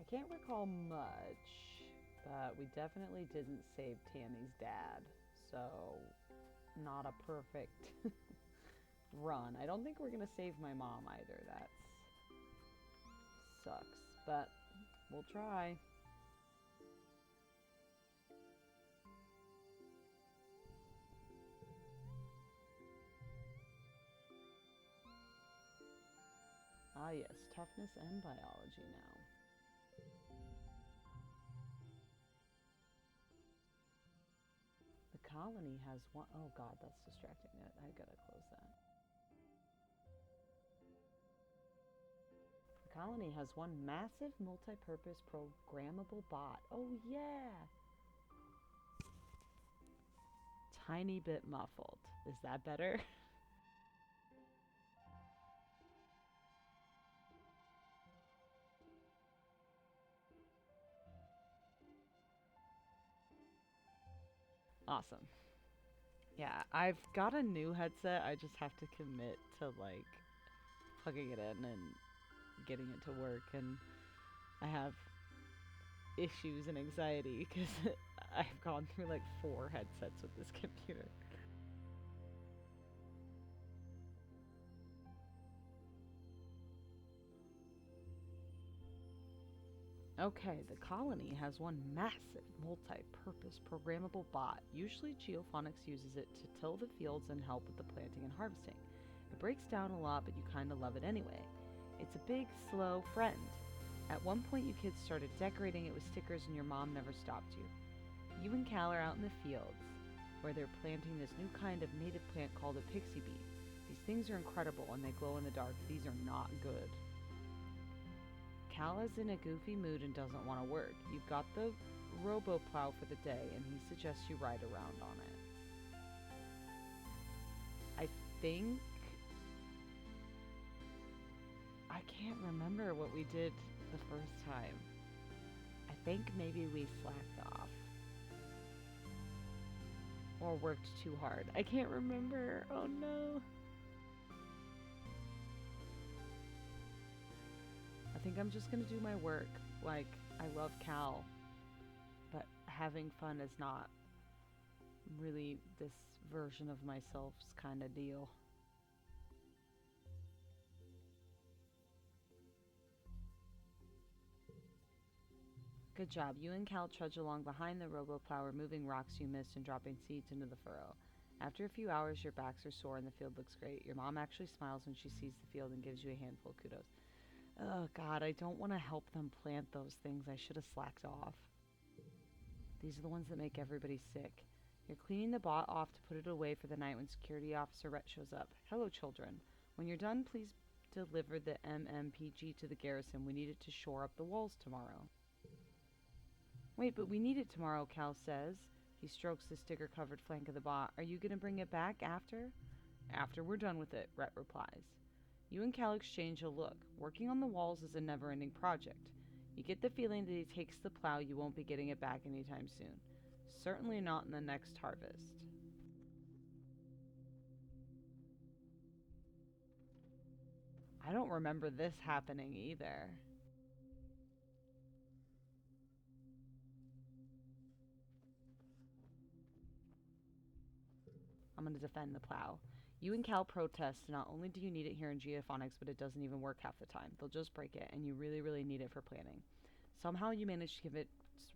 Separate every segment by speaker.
Speaker 1: can't recall much, but we definitely didn't save Tammy's dad. So, not a perfect run. I don't think we're gonna save my mom either. That sucks, but we'll try. Ah, yes, toughness and biology now. The colony has one oh god, that's distracting. I gotta close that. The colony has one massive multi purpose programmable bot. Oh, yeah! Tiny bit muffled. Is that better? Awesome. Yeah, I've got a new headset. I just have to commit to like plugging it in and getting it to work. And I have issues and anxiety because I've gone through like 4 headsets with this computer. Okay, the colony has one massive multi-purpose programmable bot. Usually Geophonics uses it to till the fields and help with the planting and harvesting. It breaks down a lot, but you kinda love it anyway. It's a big, slow friend. At one point you kids started decorating it with stickers and your mom never stopped you. You and Cal are out in the fields where they're planting this new kind of native plant called a pixie bee. These things are incredible and they glow in the dark. These are not good. Cal is in a goofy mood and doesn't want to work. You've got the robo plow for the day and he suggests you ride around on it. I think I can't remember what we did the first time. I think maybe we slacked off or worked too hard. I can't remember. Oh no. I think I'm just gonna do my work. Like, I love Cal, but having fun is not really this version of myself's kind of deal. Good job. You and Cal trudge along behind the robo-plow, removing rocks you missed and dropping seeds into the furrow. After a few hours, your backs are sore and the field looks great. Your mom actually smiles when she sees the field and gives you a handful of kudos. Oh god, I don't want to help them plant those things. I should have slacked off. These are the ones that make everybody sick. You're cleaning the bot off to put it away for the night when Security Officer Rhett shows up. Hello, children. When you're done, please deliver the MMPG to the garrison. We need it to shore up the walls tomorrow. Wait, but we need it tomorrow, Cal says. He strokes the sticker-covered flank of the bot. Are you going to bring it back after? After we're done with it, Rhett replies. You and Cal exchange a look. Working on the walls is a never-ending project. You get the feeling that he takes the plow, you won't be getting it back anytime soon. Certainly not in the next harvest. I don't remember this happening either. I'm going to defend the plow. You and Cal protest. Not only do you need it here in Geophonics, but it doesn't even work half the time. They'll just break it, and you really, really need it for planning. Somehow you manage to convince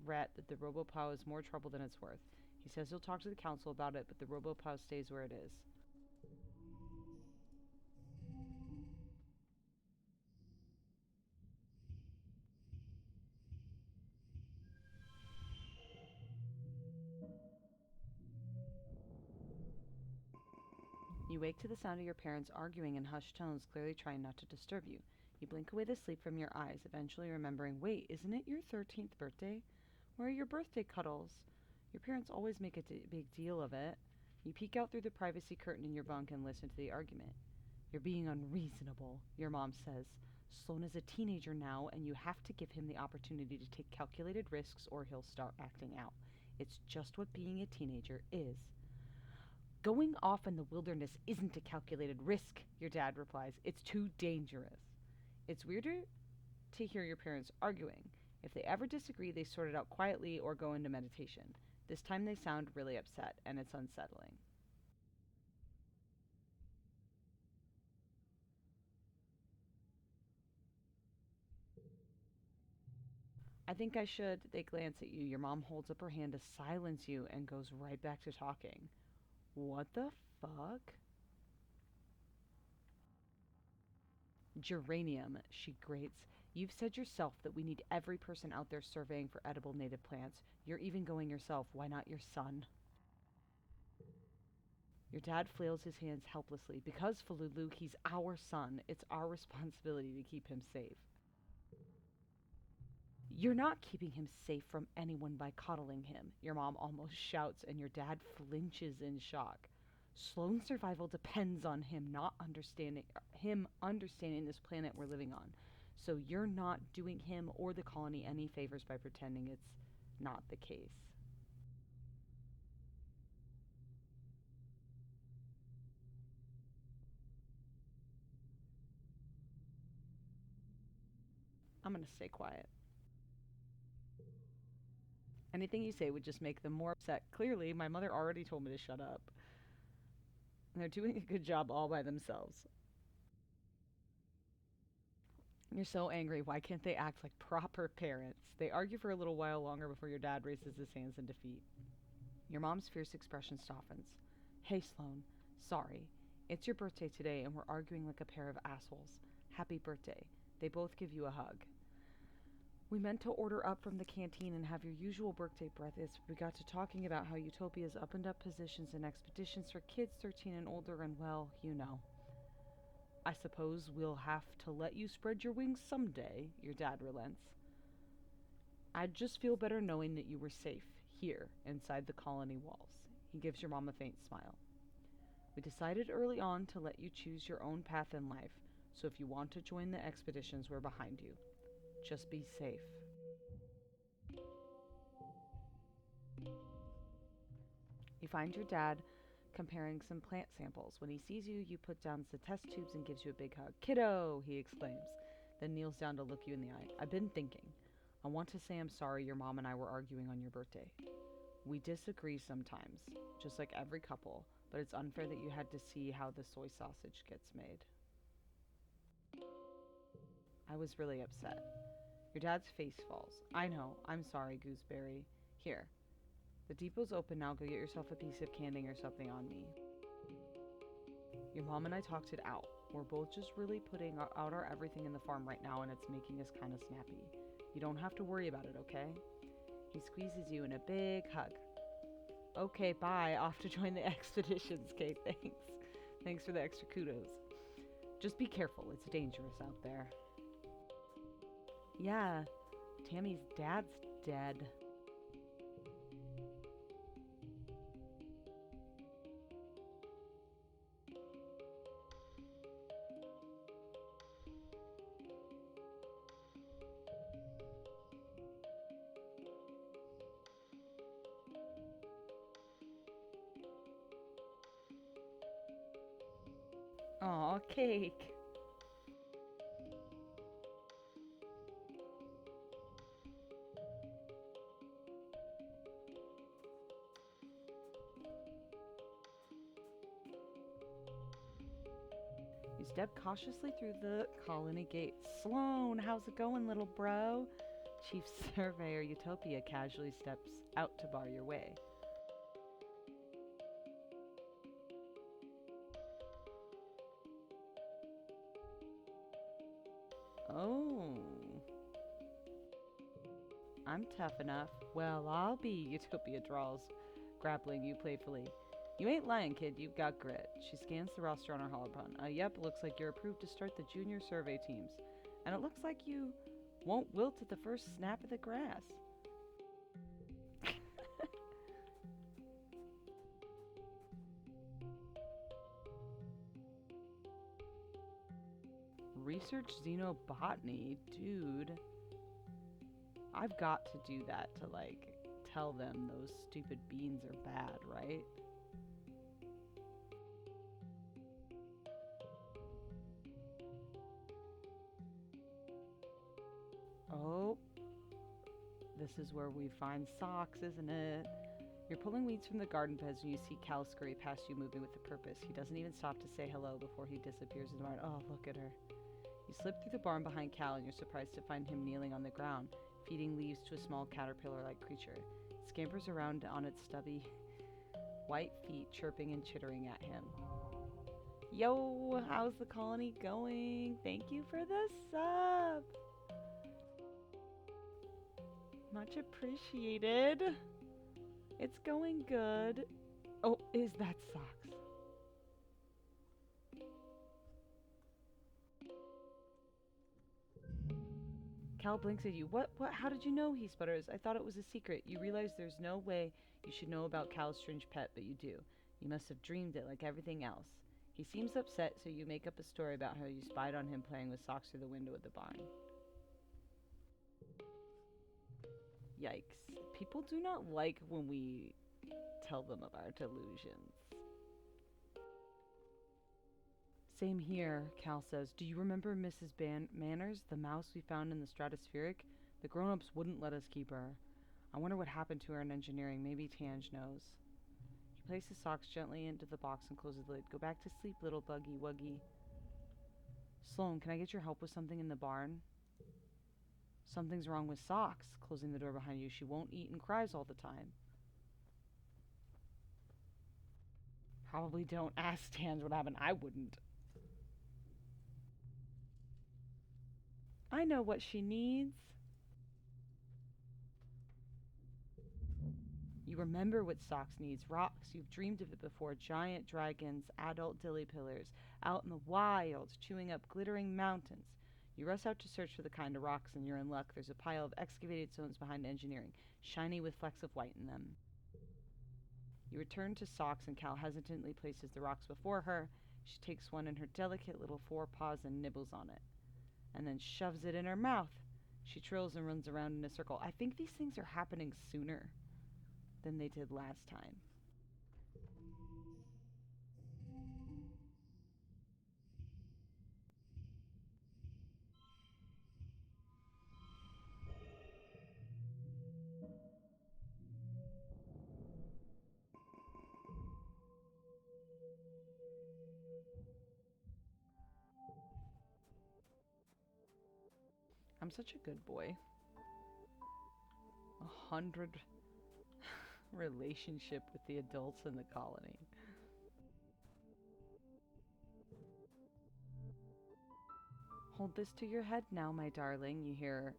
Speaker 1: Rhett that the RoboPlow is more trouble than it's worth. He says he'll talk to the council about it, but the RoboPlow stays where it is. You wake to the sound of your parents arguing in hushed tones, clearly trying not to disturb you. You blink away the sleep from your eyes, eventually remembering, wait, isn't it your 13th birthday? Where are your birthday cuddles? Your parents always make a big deal of it. You peek out through the privacy curtain in your bunk and listen to the argument. You're being unreasonable, your mom says. Sloan is a teenager now, and you have to give him the opportunity to take calculated risks or he'll start acting out. It's just what being a teenager is. Going off in the wilderness isn't a calculated risk, your dad replies. It's too dangerous. It's weirder to hear your parents arguing. If they ever disagree, they sort it out quietly or go into meditation. This time they sound really upset, and it's unsettling. I think I should. They glance at you. Your mom holds up her hand to silence you and goes right back to talking. What the fuck? Geranium, she grates. You've said yourself that we need every person out there surveying for edible native plants. You're even going yourself. Why not your son? Your dad flails his hands helplessly. Because, Falulu, he's our son. It's our responsibility to keep him safe. You're not keeping him safe from anyone by coddling him, your mom almost shouts, and your dad flinches in shock. Sloane's survival depends on him understanding this planet we're living on. So you're not doing him or the colony any favors by pretending it's not the case. I'm gonna stay quiet. Anything you say would just make them more upset. Clearly, my mother already told me to shut up. And they're doing a good job all by themselves. You're so angry. Why can't they act like proper parents? They argue for a little while longer before your dad raises his hands in defeat. Your mom's fierce expression softens. Hey, Sloane. Sorry. It's your birthday today, and we're arguing like a pair of assholes. Happy birthday. They both give you a hug. We meant to order up from the canteen and have your usual birthday breakfast. We got to talking about how Utopia's opened up positions and expeditions for kids 13 and older, and well, you know. I suppose we'll have to let you spread your wings someday, your dad relents. I'd just feel better knowing that you were safe, here, inside the colony walls. He gives your mom a faint smile. We decided early on to let you choose your own path in life, so if you want to join the expeditions, we're behind you. Just be safe. You find your dad comparing some plant samples. When he sees you, you put down the test tubes and gives you a big hug. Kiddo, he exclaims, then kneels down to look you in the eye. I've been thinking. I want to say I'm sorry your mom and I were arguing on your birthday. We disagree sometimes, just like every couple, but it's unfair that you had to see how the soy sausage gets made. I was really upset. Your dad's face falls. I know. I'm sorry, Gooseberry. Here. The depot's open now. Go get yourself a piece of canning or something on me. Your mom and I talked it out. We're both just really putting out our everything in the farm right now, and it's making us kind of snappy. You don't have to worry about it, okay? He squeezes you in a big hug. Okay, bye. Off to join the expeditions, Kate. Thanks. Thanks for the extra kudos. Just be careful. It's dangerous out there. Yeah, Tammy's dad's dead. Aw, cake. You step cautiously through the colony gate. Sloane, how's it going, little bro? Chief Surveyor Utopia casually steps out to bar your way. Oh, I'm tough enough. Well, I'll be, Utopia drawls, grappling you playfully. You ain't lying, kid. You've got grit. She scans the roster on her holopron. Yep, looks like you're approved to start the junior survey teams. And it looks like you won't wilt at the first snap of the grass. Research xenobotany? Dude. I've got to do that to, like, tell them those stupid beans are bad, right? Oh, This is where we find socks, isn't it? You're pulling weeds from the garden beds when you see Cal scurry past you, moving with a purpose. He doesn't even stop to say hello before he disappears in the barn. Oh, look at her. You slip through the barn behind Cal, and you're surprised to find him kneeling on the ground, feeding leaves to a small caterpillar-like creature. It scampers around on its stubby white feet, chirping and chittering at him. Yo, how's the colony going? Thank you for the sub. Much appreciated. It's going good. Oh, is that socks? Cal blinks at you. What? How did you know? He sputters. I thought it was a secret. You realize there's no way you should know about Cal's strange pet, but you do. You must have dreamed it like everything else. He seems upset, so you make up a story about how you spied on him playing with socks through the window of the barn. Yikes. People do not like when we tell them of our delusions. Same here, Cal says. Do you remember Mrs. Manners, the mouse we found in the stratospheric? The grown-ups wouldn't let us keep her. I wonder what happened to her in engineering. Maybe Tange knows. He places socks gently into the box and closes the lid. Go back to sleep, little buggy wuggy. Sloan, can I get your help with something in the barn? Something's wrong with Socks, closing the door behind you. She won't eat and cries all the time. Probably don't ask Tange what happened. I wouldn't. I know what she needs. You remember what Socks needs. Rocks. You've dreamed of it before. Giant dragons, adult dilly pillars, out in the wild, chewing up glittering mountains. You rush out to search for the kind of rocks, and you're in luck. There's a pile of excavated stones behind engineering, shiny with flecks of white in them. You return to Socks, and Cal hesitantly places the rocks before her. She takes one in her delicate little forepaws and nibbles on it, and then shoves it in her mouth. She trills and runs around in a circle. I think these things are happening sooner than they did last time. I'm such a good boy. 100 relationship with the adults in the colony. Hold this to your head now, my darling, you hear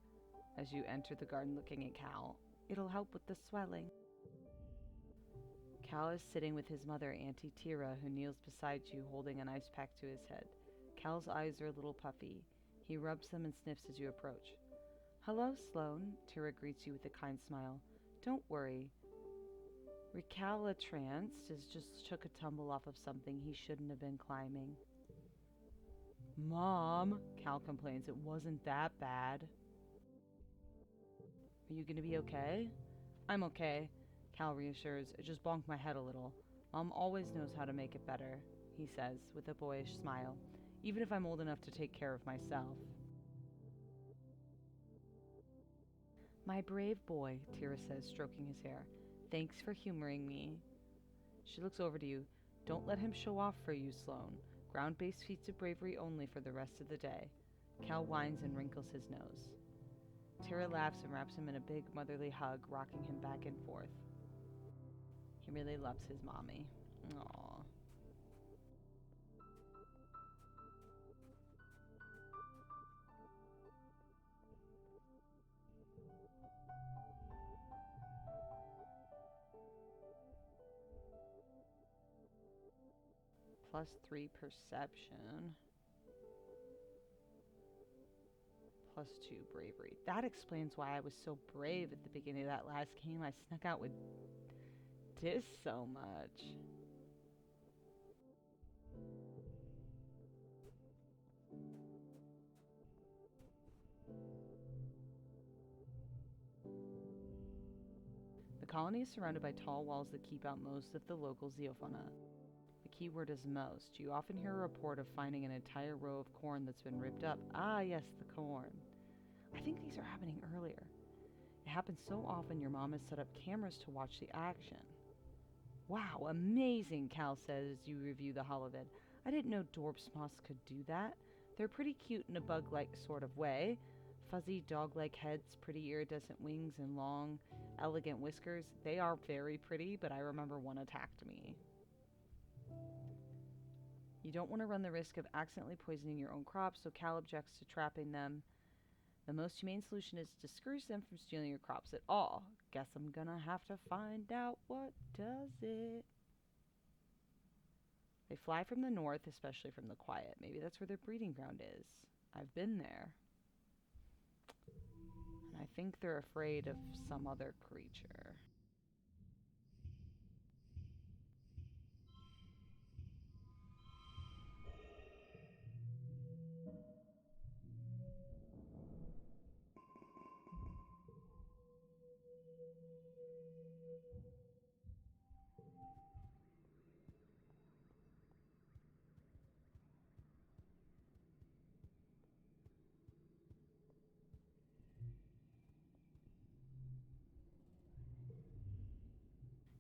Speaker 1: as you enter the garden looking at Cal. It'll help with the swelling. Cal is sitting with his mother, Auntie Tira, who kneels beside you, holding an ice pack to his head. Cal's eyes are a little puffy. He rubs them and sniffs as you approach. Hello, Sloan, Tira greets you with a kind smile. Don't worry. Recalcitrance just took a tumble off of something he shouldn't have been climbing. Mom, Cal complains, it wasn't that bad. Are you gonna be okay? I'm okay, Cal reassures. It just bonked my head a little. Mom always knows how to make it better, he says, with a boyish smile, even if I'm old enough to take care of myself. My brave boy, Tira says, stroking his hair. Thanks for humoring me. She looks over to you. Don't let him show off for you, Sloan. Ground-based feats of bravery only for the rest of the day. Cal whines and wrinkles his nose. Tira laughs and wraps him in a big motherly hug, rocking him back and forth. He really loves his mommy. Aww. +3 perception. +2 bravery. That explains why I was so brave at the beginning of that last game. I snuck out with Dis so much. The colony is surrounded by tall walls that keep out most of the local zeofauna. The key word is most. You often hear a report of finding an entire row of corn that's been ripped up. Ah, yes, the corn. I think these are happening earlier. It happens so often your mom has set up cameras to watch the action. Wow, amazing, Cal says as you review the holovid. I didn't know Dorps moths could do that. They're pretty cute in a bug like sort of way. Fuzzy dog like heads, pretty iridescent wings, and long, elegant whiskers. They are very pretty, but I remember one attacked me. You don't want to run the risk of accidentally poisoning your own crops, so Cal objects to trapping them. The most humane solution is to discourage them from stealing your crops at all. Guess I'm gonna have to find out what does it. They fly from the north, especially from the quiet. Maybe that's where their breeding ground is. I've been there. And I think they're afraid of some other creature.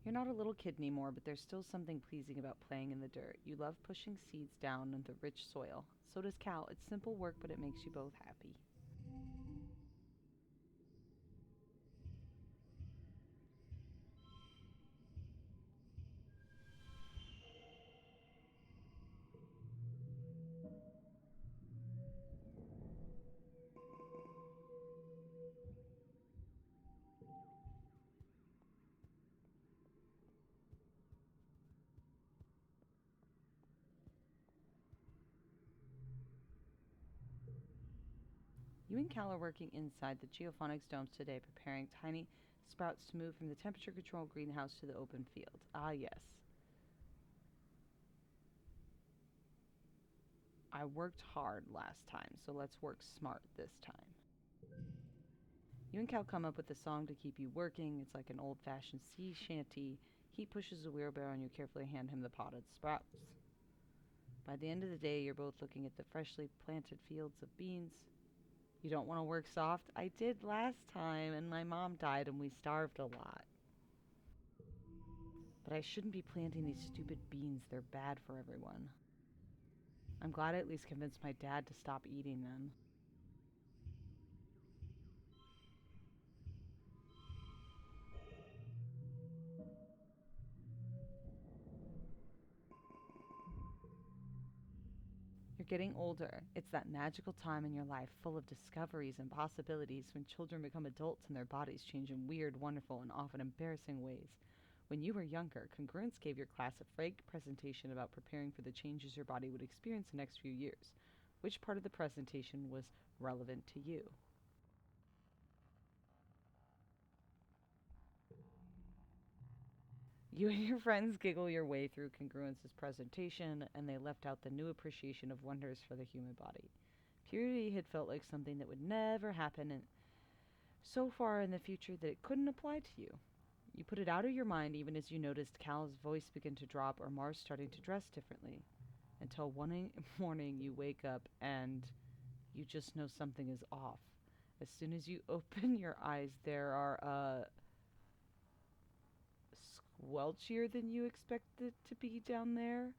Speaker 1: You're not a little kid anymore, but there's still something pleasing about playing in the dirt. You love pushing seeds down into the rich soil. So does Cal. It's simple work, but it makes you both happy. You and Cal are working inside the geophonics domes today, preparing tiny sprouts to move from the temperature controlled greenhouse to the open field. Ah, yes. I worked hard last time, so let's work smart this time. You and Cal come up with a song to keep you working. It's like an old fashioned sea shanty. He pushes a wheelbarrow and you carefully hand him the potted sprouts. By the end of the day, you're both looking at the freshly planted fields of beans. You don't want to work soft? I did last time, and my mom died and we starved a lot. But I shouldn't be planting these stupid beans. They're bad for everyone. I'm glad I at least convinced my dad to stop eating them. You're getting older. It's that magical time in your life full of discoveries and possibilities when children become adults and their bodies change in weird, wonderful, and often embarrassing ways. When you were younger, Congruence gave your class a frank presentation about preparing for the changes your body would experience the next few years. Which part of the presentation was relevant to you? You and your friends giggle your way through Congruence's presentation, and they left out the new appreciation of wonders for the human body. Puberty had felt like something that would never happen, and so far in the future that it couldn't apply to you. You put it out of your mind even as you noticed Cal's voice begin to drop or Mars starting to dress differently. Until one morning you wake up and you just know something is off. As soon as you open your eyes, there are squelchier than you expected to be down there.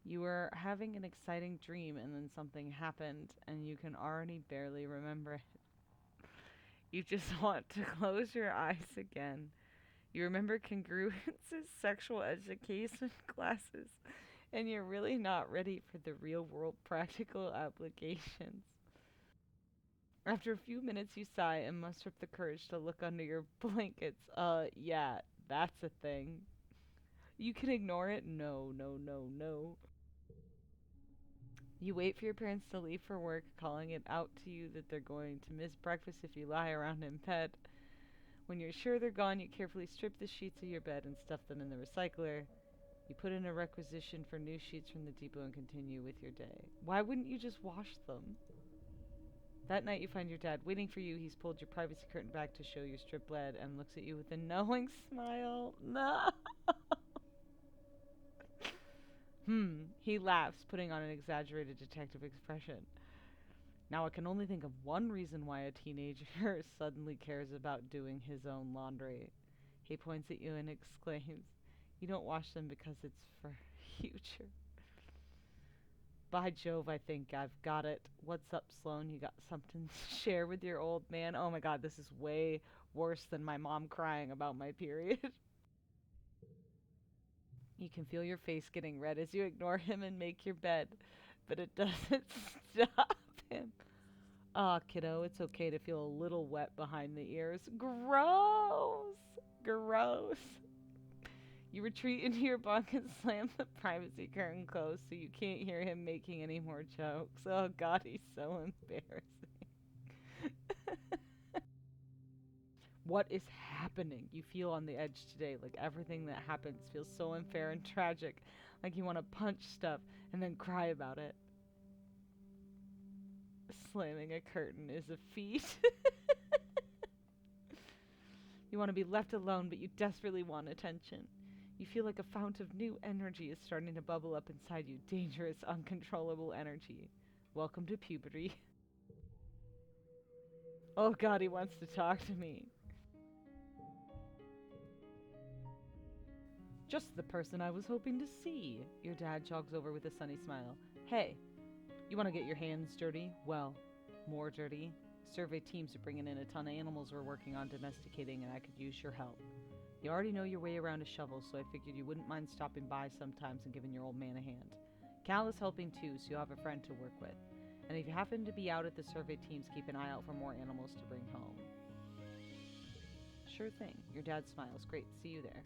Speaker 1: You were having an exciting dream and then something happened and you can already barely remember it. You just want to close your eyes again. You remember Congruence's sexual education classes and you're really not ready for the real world practical applications. After a few minutes, you sigh and muster up the courage to look under your blankets. Yeah, that's a thing. You can ignore it. No, no, no, no. You wait for your parents to leave for work, calling it out to you that they're going to miss breakfast if you lie around in bed. When you're sure they're gone, you carefully strip the sheets of your bed and stuff them in the recycler. You put in a requisition for new sheets from the depot and continue with your day. Why wouldn't you just wash them? That night you find your dad waiting for you. He's pulled your privacy curtain back to show your stripped bed and looks at you with a knowing smile. No. He laughs, putting on an exaggerated detective expression. Now I can only think of one reason why a teenager suddenly cares about doing his own laundry. He points at you and exclaims, "You don't wash them because it's for future." By Jove, I think I've got it. What's up, Sloan? You got something to share with your old man? Oh my god, this is way worse than my mom crying about my period. You can feel your face getting red as you ignore him and make your bed, but it doesn't stop him. Ah, kiddo, it's okay to feel a little wet behind the ears. Gross! Gross. You retreat into your bunk and slam the privacy curtain closed so you can't hear him making any more jokes. Oh god, he's so embarrassing. What is happening? You feel on the edge today, like everything that happens feels so unfair and tragic, like you want to punch stuff and then cry about it. Slamming a curtain is a feat. You want to be left alone, but you desperately want attention. You feel like a fount of new energy is starting to bubble up inside you. Dangerous, uncontrollable energy. Welcome to puberty. Oh god, he wants to talk to me. Just the person I was hoping to see. Your dad jogs over with a sunny smile. Hey, you want to get your hands dirty? Well, more dirty. Survey teams are bringing in a ton of animals we're working on domesticating, and I could use your help. You already know your way around a shovel, so I figured you wouldn't mind stopping by sometimes and giving your old man a hand. Cal is helping too, so you'll have a friend to work with. And if you happen to be out at the survey teams, keep an eye out for more animals to bring home. Sure thing. Your dad smiles. Great, see you there.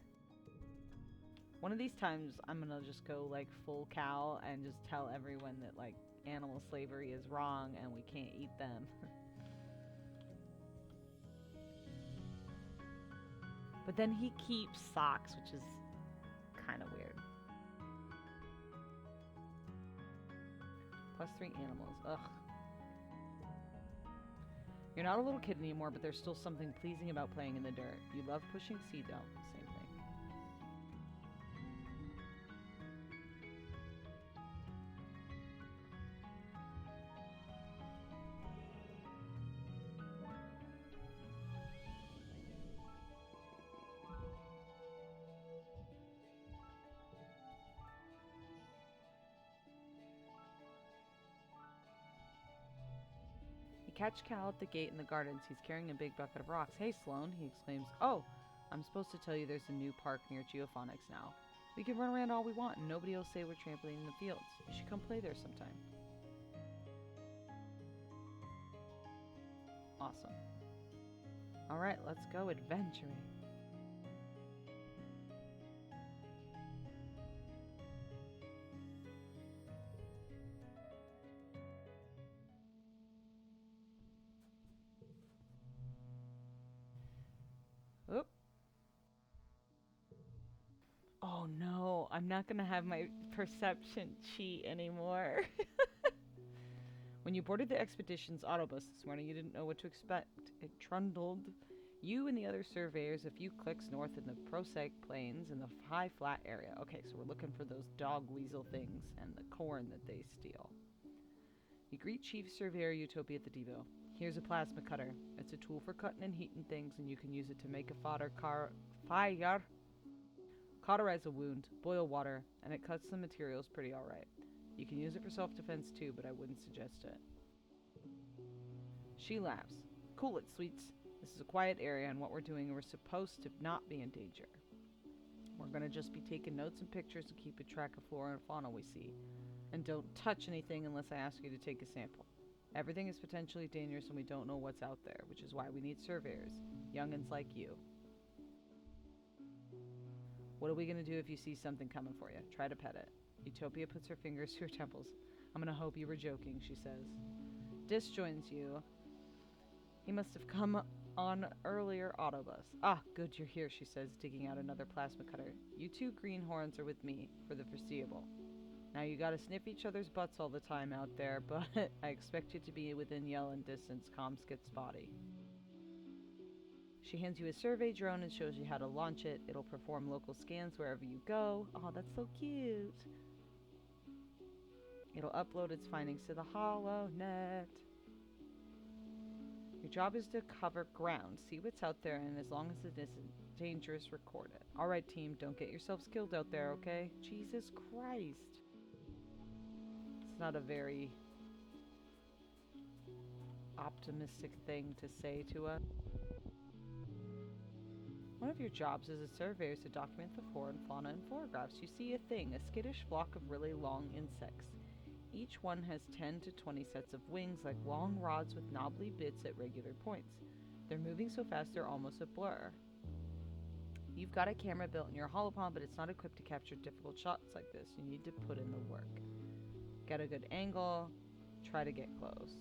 Speaker 1: One of these times, I'm gonna just go like full cow and just tell everyone that like animal slavery is wrong and we can't eat them. But then he keeps socks, which is kind of weird. +3 animals. Ugh. You're not a little kid anymore, but there's still something pleasing about playing in the dirt. You love pushing seeds out. Same thing. You catch Cal at the gate in the gardens. He's carrying a big bucket of rocks. Hey, Sloan, he exclaims. Oh, I'm supposed to tell you there's a new park near Geophonics now. We can run around all we want and nobody will say we're trampling in the fields. You should come play there sometime. Awesome. Alright, let's go adventuring. Oop. Oh no, I'm not gonna have my perception cheat anymore. When you boarded the expedition's autobus this morning, you didn't know what to expect. It trundled you and the other surveyors a few clicks north in the Prosaic Plains in the high flat area. Okay, so we're looking for those dog weasel things and the corn that they steal. You greet Chief Surveyor Utopia at the depot. Here's a plasma cutter. It's a tool for cutting and heating things, and you can use it to make a fire. Cauterize a wound, boil water, and it cuts the materials pretty alright. You can use it for self-defense too, but I wouldn't suggest it. She laughs. Cool it, sweets. This is a quiet area, and what we're doing, we're supposed to not be in danger. We're gonna just be taking notes and pictures to keep a track of flora and fauna we see. And don't touch anything unless I ask you to take a sample. Everything is potentially dangerous and we don't know what's out there, which is why we need surveyors. Young'uns like you. What are we gonna do if you see something coming for you? Try to pet it. Utopia puts her fingers to her temples. I'm gonna hope you were joking, she says. Dis joins you. He must have come on earlier autobus. Ah, good you're here, she says, digging out another plasma cutter. You two greenhorns are with me for the foreseeable. Now you gotta sniff each other's butts all the time out there, but I expect you to be within yell-in distance. Comms get spotty. She hands you a survey drone and shows you how to launch it. It'll perform local scans wherever you go. Oh, that's so cute. It'll upload its findings to the HoloNet. Your job is to cover ground, see what's out there, and as long as it isn't dangerous, record it. Alright, team, don't get yourselves killed out there, okay? Jesus Christ. It's not a very optimistic thing to say to us. One of your jobs as a surveyor is to document the flora and fauna in photographs. You see a thing, a skittish flock of really long insects. Each one has 10 to 20 sets of wings like long rods with knobbly bits at regular points. They're moving so fast they're almost a blur. You've got a camera built in your holopod, but it's not equipped to capture difficult shots like this. You need to put in the work. Get a good angle, try to get close.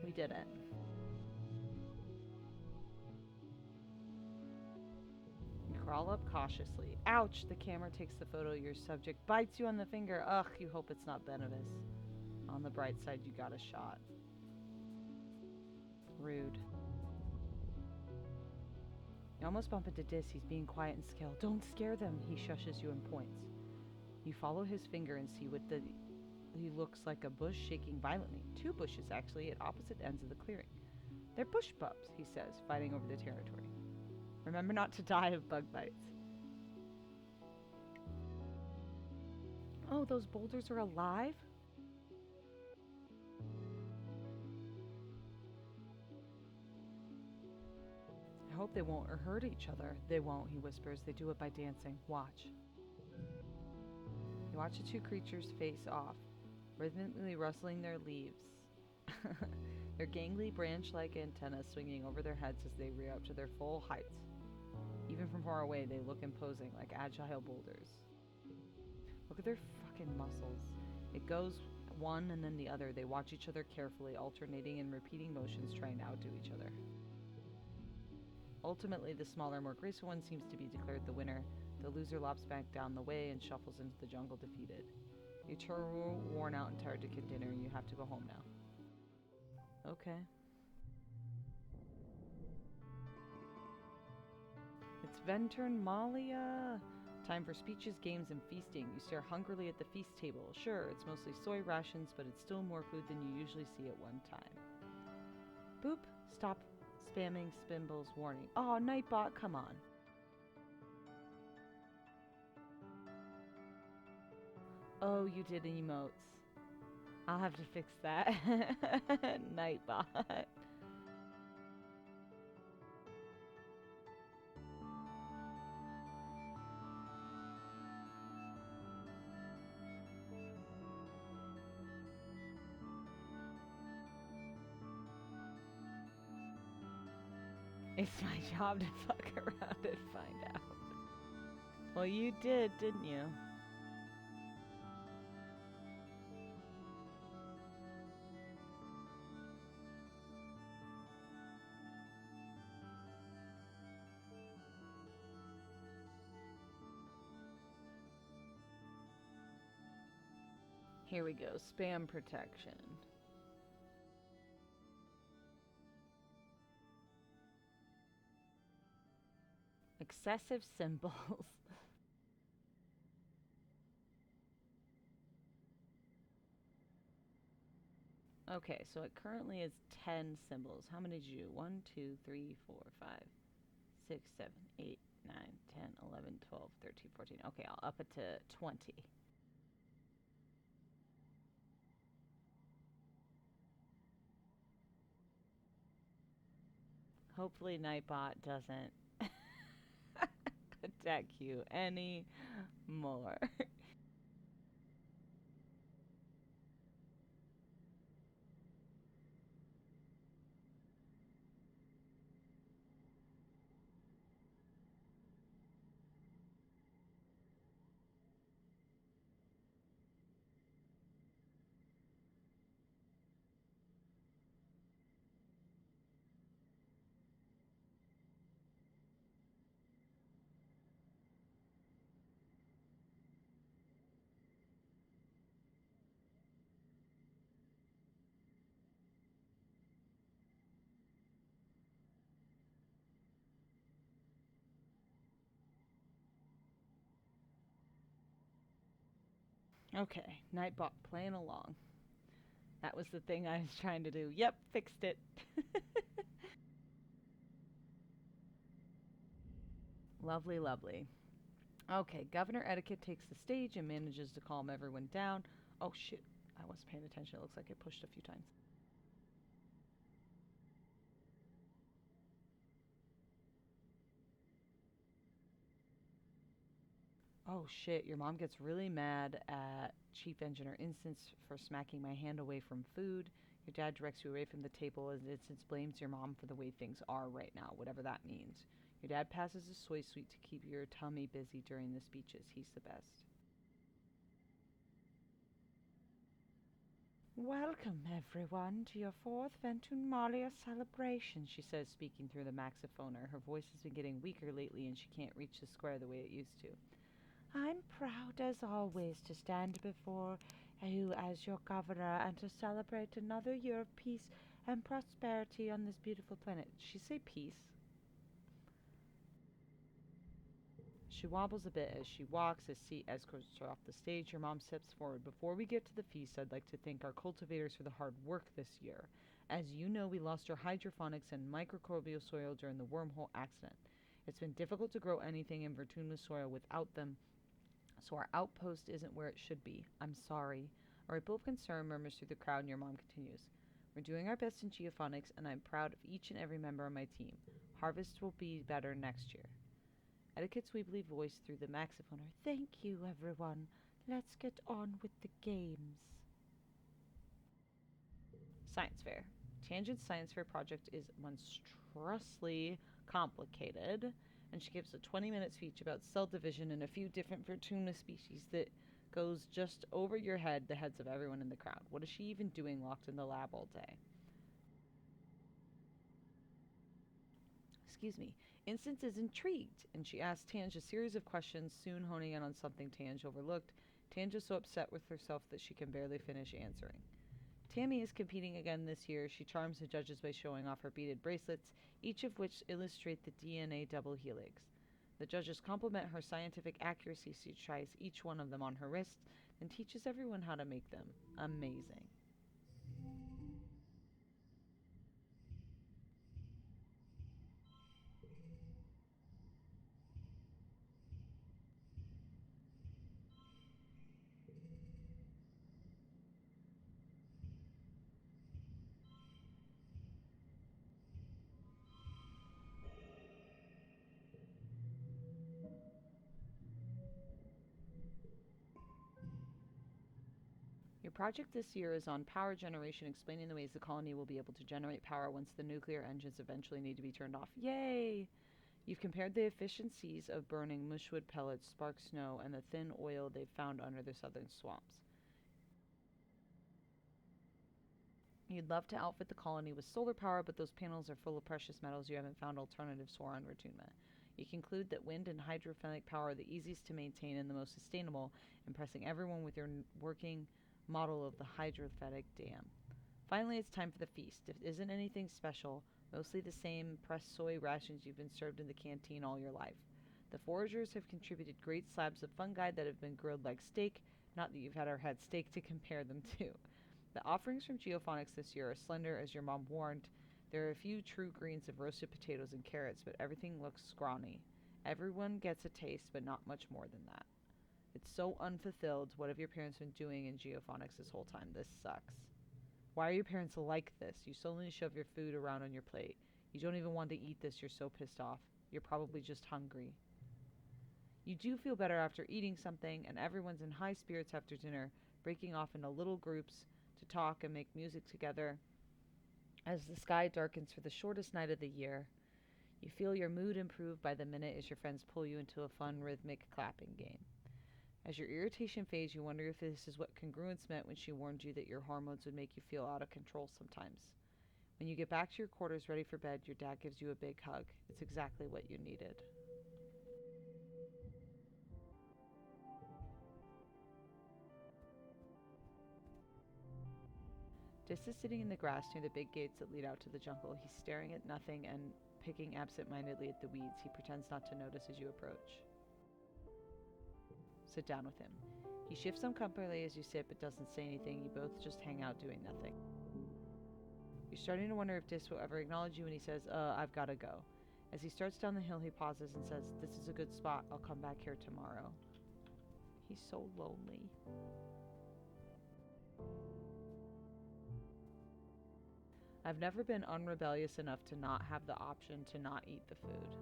Speaker 1: We did it. You crawl up cautiously. Ouch! The camera takes the photo. Your subject bites you on the finger. Ugh, you hope it's not venomous. On the bright side, you got a shot. Rude. You almost bump into Dis. He's being quiet and skilled. Don't scare them, he shushes you and points. You follow his finger and see what he looks like a bush shaking violently. 2 bushes, actually, at opposite ends of the clearing. They're bush pups, he says, fighting over the territory. Remember not to die of bug bites. Oh, those boulders are alive? I hope they won't hurt each other. They won't, he whispers. They do it by dancing. Watch. You watch the 2 creatures face off, rhythmically rustling their leaves. Their gangly branch-like antennas swinging over their heads as they rear up to their full heights. Even from far away, they look imposing, like agile boulders. Look at their fucking muscles. It goes one and then the other. They watch each other carefully, alternating and repeating motions, trying to outdo each other. Ultimately, the smaller, more graceful one seems to be declared the winner. The loser lops back down the way and shuffles into the jungle defeated. You're too worn out and tired to continue, and you have to go home now. Okay. It's Venturnalia! Time for speeches, games, and feasting. You stare hungrily at the feast table. Sure, it's mostly soy rations, but it's still more food than you usually see at one time. Boop! Stop spamming Spimbles warning. Oh, Nightbot, come on. Oh, you did emotes. I'll have to fix that. Nightbot. It's my job to fuck around and find out. Well, you did, didn't you? Here we go, spam protection. Excessive symbols. Okay, so it currently is 10 symbols. How many did you do? 1, 2, 3, 4, 5, 6, 7, 8, 9, 10, 11, 12, 13, 14. Okay, I'll up it to 20. Hopefully Nightbot doesn't attack you any more. Okay, Nightbot playing along. That was the thing I was trying to do. Yep, fixed it. Lovely, lovely. Okay, Governor Etiquette takes the stage and manages to calm everyone down. Oh shit, I wasn't paying attention. It looks like it pushed a few times. Oh shit, your mom gets really mad at Chief Engineer Instance for smacking my hand away from food. Your dad directs you away from the table as Instance blames your mom for the way things are right now, whatever that means. Your dad passes a soy sweet to keep your tummy busy during the speeches. He's the best. Welcome, everyone, to your fourth Ventumalia celebration, she says, speaking through the maxiphoner. Her voice has been getting weaker lately, and she can't reach the square the way it used to. I'm proud, as always, to stand before you as your governor and to celebrate another year of peace and prosperity on this beautiful planet. Did she say peace? She wobbles a bit as she walks, as seat escorts her off the stage. Your mom steps forward. Before we get to the feast, I'd like to thank our cultivators for the hard work this year. As you know, we lost our hydroponics and microbial soil during the wormhole accident. It's been difficult to grow anything in Vertuna soil without them, so our outpost isn't where it should be. I'm sorry. A ripple of concern murmurs through the crowd, and your mom continues. We're doing our best in geophonics, and I'm proud of each and every member of my team. Harvest will be better next year. Etiquette's weebly voice through the maxiphoner. Thank you, everyone. Let's get on with the games. Science fair. Tangent's science fair project is monstrously complicated, and she gives a 20-minute speech about cell division and a few different Fortuna species that goes just over your head, the heads of everyone in the crowd. What is she even doing locked in the lab all day? Excuse me. Instance is intrigued, and she asks Tange a series of questions, soon honing in on something Tange overlooked. Tange is so upset with herself that she can barely finish answering. Tammy is competing again this year. She charms the judges by showing off her beaded bracelets, each of which illustrate the DNA double helix. The judges compliment her scientific accuracy. She tries each one of them on her wrist and teaches everyone how to make them. Amazing. Your project this year is on power generation, explaining the ways the colony will be able to generate power once the nuclear engines eventually need to be turned off. Yay! You've compared the efficiencies of burning mushwood pellets, spark snow, and the thin oil they've found under the southern swamps. You'd love to outfit the colony with solar power, but those panels are full of precious metals you haven't found alternatives for on Rotuma. You conclude that wind and hydrophonic power are the easiest to maintain and the most sustainable, impressing everyone with your working model of the hydrophonic dam. Finally, it's time for the feast. It isn't anything special, mostly the same pressed soy rations you've been served in the canteen all your life. The foragers have contributed great slabs of fungi that have been grilled like steak, not that you've had our had steak to compare them to. The offerings from Geophonics this year are slender, as your mom warned. There are a few true greens of roasted potatoes and carrots, but everything looks scrawny. Everyone gets a taste, but not much more than that. It's so unfulfilled. What have your parents been doing in Geophonics this whole time? This sucks. Why are your parents like this? You suddenly shove your food around on your plate. You don't even want to eat this. You're so pissed off. You're probably just hungry. You do feel better after eating something, and everyone's in high spirits after dinner, breaking off into little groups to talk and make music together. As the sky darkens for the shortest night of the year, you feel your mood improve by the minute as your friends pull you into a fun rhythmic clapping game. As your irritation fades, you wonder if this is what congruence meant when she warned you that your hormones would make you feel out of control sometimes. When you get back to your quarters ready for bed, your dad gives you a big hug. It's exactly what you needed. Dis is sitting in the grass near the big gates that lead out to the jungle. He's staring at nothing and picking absent-mindedly at the weeds. He pretends not to notice as you approach. Sit down with him. He shifts uncomfortably as you sit but doesn't say anything. You both just hang out doing nothing. You're starting to wonder if Dis will ever acknowledge you when he says, I've gotta go. As he starts down the hill, he pauses and says, this is a good spot. I'll come back here tomorrow. He's so lonely. I've never been unrebellious enough to not have the option to not eat the food.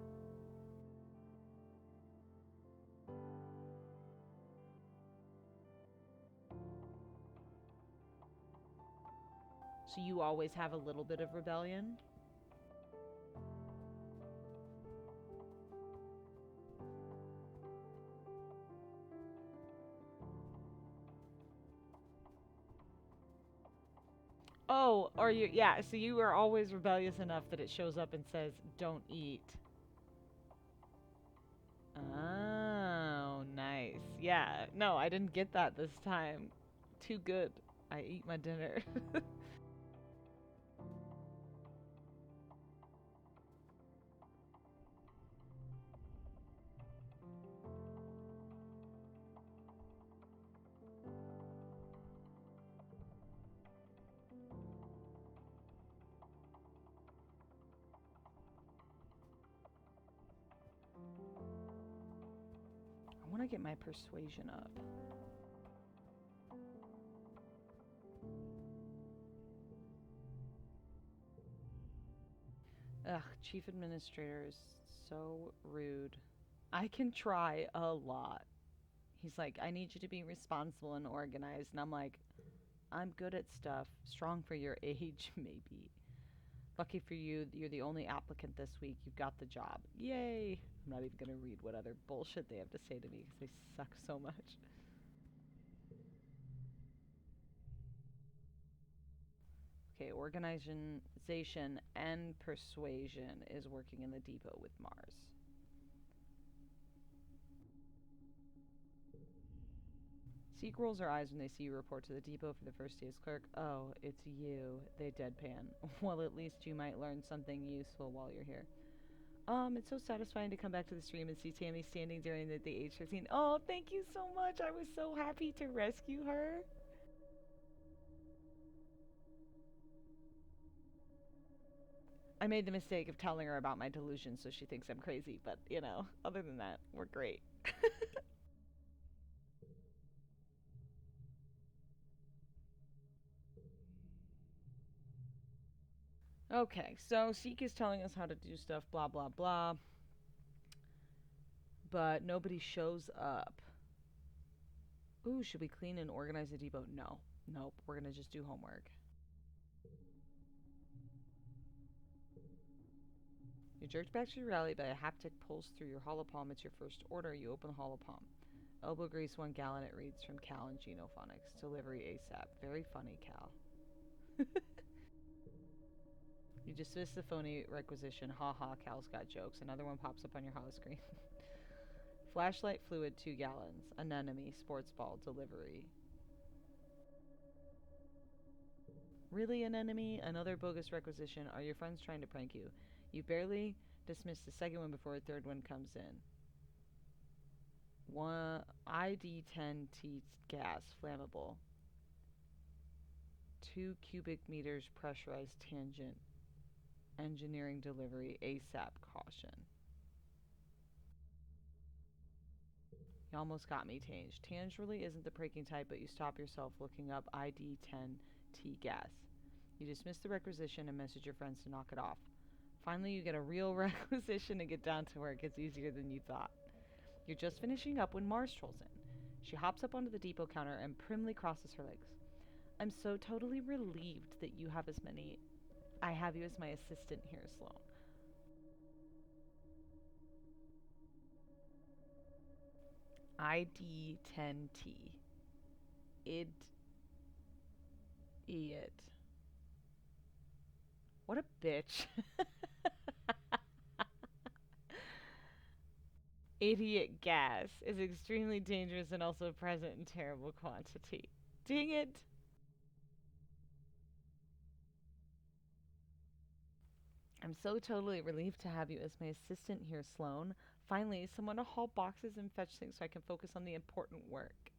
Speaker 1: So you always have a little bit of rebellion? Oh, or you, yeah, so you are always rebellious enough that it shows up and says, don't eat. Oh, nice. Yeah, no, I didn't get that this time. Too good. I eat my dinner. I want to get my persuasion up. Ugh, chief administrator is so rude. I can try a lot. He's like, I need you to be responsible and organized. And I'm like, I'm good at stuff. Strong for your age, maybe. Lucky for you, you're the only applicant this week. You've got the job. Yay! I'm not even going to read what other bullshit they have to say to me because they suck so much. Okay, organization and persuasion is working in the depot with Mars. Seek rolls her eyes when they see you report to the depot for the first day as clerk. Oh, it's you. They deadpan. Well, at least you might learn something useful while you're here. It's so satisfying to come back to the stream and see Tammy standing during the age 15. Oh, thank you so much. I was so happy to rescue her. I made the mistake of telling her about my delusions, so she thinks I'm crazy, but, you know, other than that, we're great. Okay, so Seek is telling us how to do stuff, blah, blah, blah. But nobody shows up. Ooh, should we clean and organize the depot? No. Nope, we're gonna just do homework. You're jerked back to reality by a haptic pulse through your holopalm. It's your first order. You open the holopalm. Elbow grease 1 gallon. It reads from Cal and Genophonics. Delivery ASAP. Very funny, Cal. You dismiss the phony requisition. Ha ha, Cal's got jokes. Another one pops up on your holo screen. Flashlight fluid 2 gallons. Anemone. Sports ball. Delivery. Really, an enemy? Another bogus requisition? Are your friends trying to prank you? You barely dismiss the second one before a third one comes in. One ID10T gas, flammable. 2 cubic meters pressurized tangent. Engineering delivery, ASAP, caution. You almost got me, Tange. Tange really isn't the pranking type, but you stop yourself looking up ID10T gas. You dismiss the requisition and message your friends to knock it off. Finally, you get a real requisition and get down to work. It's easier than you thought. You're just finishing up when Mars strolls in. She hops up onto the depot counter and primly crosses her legs. I'm so totally relieved that you have as many. I have you as my assistant here, Sloan. ID10T. Idiot. What a bitch. Idiot gas is extremely dangerous and also present in terrible quantity. Dang it. I'm so totally relieved to have you as my assistant here, Sloan. Finally, someone to haul boxes and fetch things so I can focus on the important work.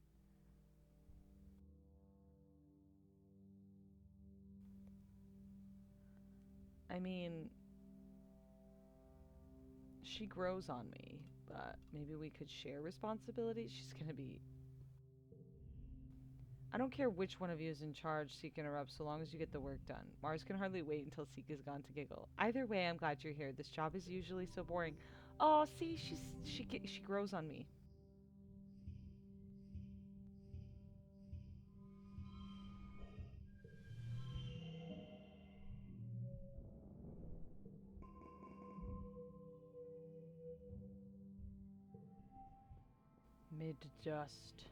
Speaker 1: I mean, she grows on me, but maybe we could share responsibilities. She's gonna be. I don't care which one of you is in charge, Seek interrupts, so long as you get the work done. Mars can hardly wait until Seek is gone to giggle. Either way, I'm glad you're here. This job is usually so boring. Oh, see, she grows on me. Mid dust.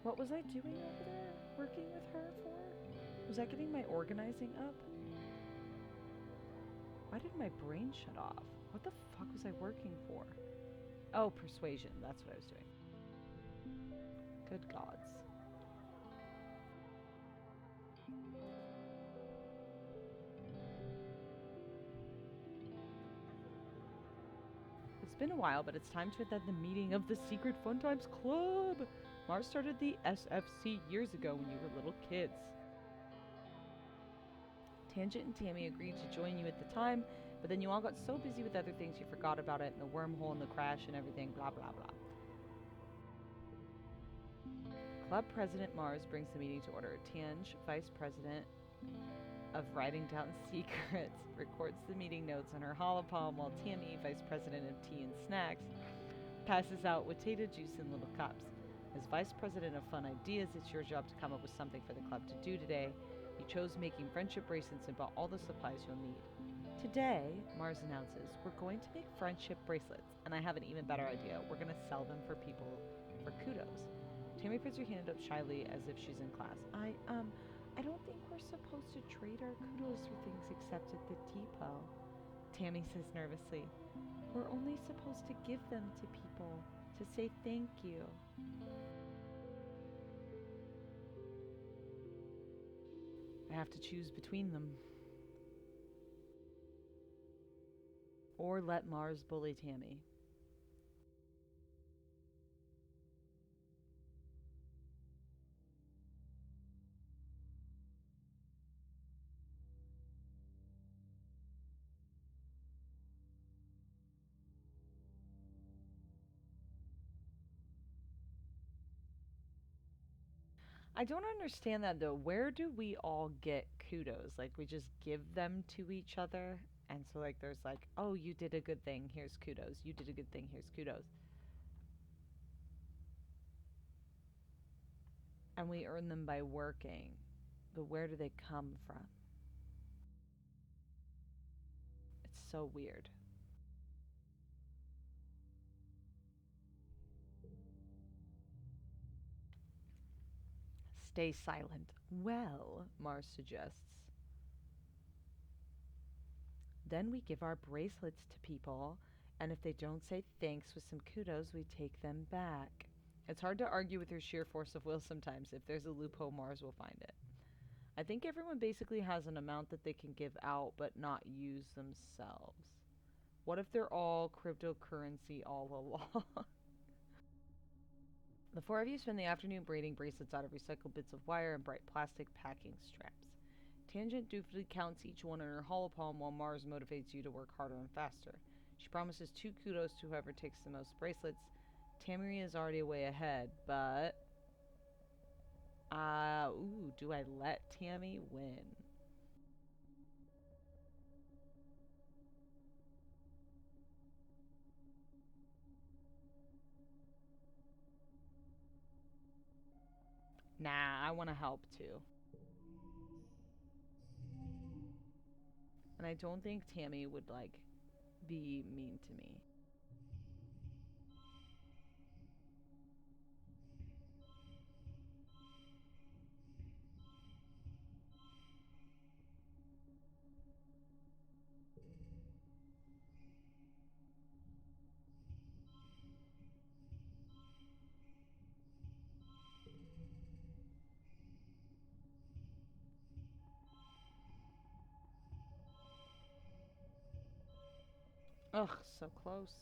Speaker 1: What was I doing over there? Working with her for? Was I getting my organizing up? Why did my brain shut off? What the fuck was I working for? Oh, persuasion. That's what I was doing. Good gods. It's been a while, but it's time to attend the meeting of the Secret Fun Times Club. Mars started the SFC years ago when you were little kids. Tangent and Tammy agreed to join you at the time, but then you all got so busy with other things you forgot about it and the wormhole and the crash and everything, blah blah blah. Club President Mars brings the meeting to order. Tange, Vice President of Writing Down Secrets, records the meeting notes on her holopalm while Tammy, Vice President of Tea and Snacks, passes out potato juice in little cups. As Vice President of Fun Ideas, it's your job to come up with something for the club to do today. You chose making friendship bracelets and bought all the supplies you'll need. Today, Mars announces, we're going to make friendship bracelets, and I have an even better idea. We're going to sell them for people for kudos. Tammy puts her hand up shyly as if she's in class. I don't think we're supposed to trade our kudos for things except at the depot, Tammy says nervously. We're only supposed to give them to people, to say thank you. I have to choose between them. Or let Mars bully Tammy. I don't understand that though. Where do we all get kudos? Like we just give them to each other? And so like there's like, oh, you did a good thing, here's kudos. You did a good thing, here's kudos. And we earn them by working. But where do they come from? It's so weird. Stay silent. Well, Mars suggests. Then we give our bracelets to people, and if they don't say thanks with some kudos, we take them back. It's hard to argue with your sheer force of will sometimes. If there's a loophole, Mars will find it. I think everyone basically has an amount that they can give out but not use themselves. What if they're all cryptocurrency all along? The four of you spend the afternoon braiding bracelets out of recycled bits of wire and bright plastic packing straps. Tangent dutifully counts each one in her holopalm while Mars motivates you to work harder and faster. She promises 2 kudos to whoever takes the most bracelets. Tammy is already way ahead, but... do I let Tammy win? Nah, I want to help too. And I don't think Tammy would, like, be mean to me. Ugh, so close.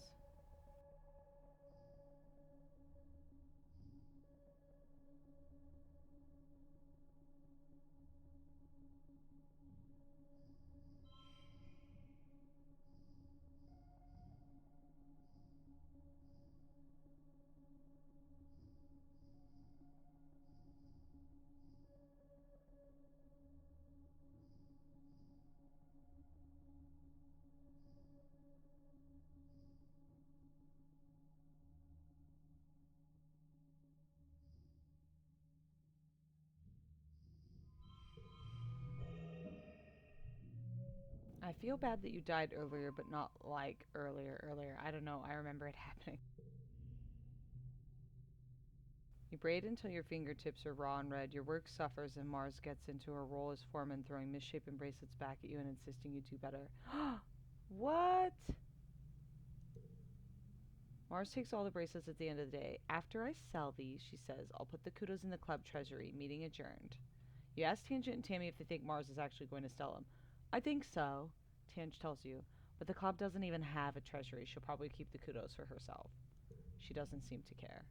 Speaker 1: I feel bad that you died earlier, but not like earlier. I don't know. I remember it happening. You braid until your fingertips are raw and red. Your work suffers, and Mars gets into her role as foreman, throwing misshapen bracelets back at you and insisting you do better. What? Mars takes all the bracelets at the end of the day. After I sell these, she says, I'll put the kudos in the club treasury. Meeting adjourned. You ask Tangent and Tammy if they think Mars is actually going to sell them. I think so, Tange tells you. But the club doesn't even have a treasury. She'll probably keep the kudos for herself. She doesn't seem to care.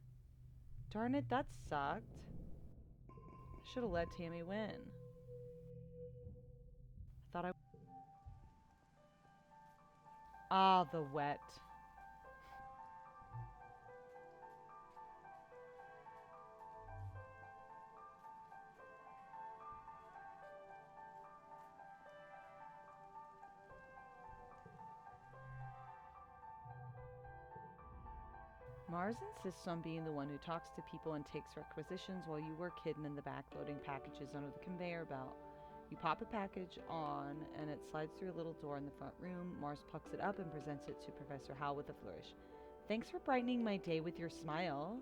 Speaker 1: Darn it, that sucked. Should have let Tammy win. I thought I. Ah, the wet. Mars insists on being the one who talks to people and takes requisitions while you work hidden in the back loading packages under the conveyor belt. You pop a package on and it slides through a little door in the front room. Mars plucks it up and presents it to Professor Howell with a flourish. Thanks for brightening my day with your smile.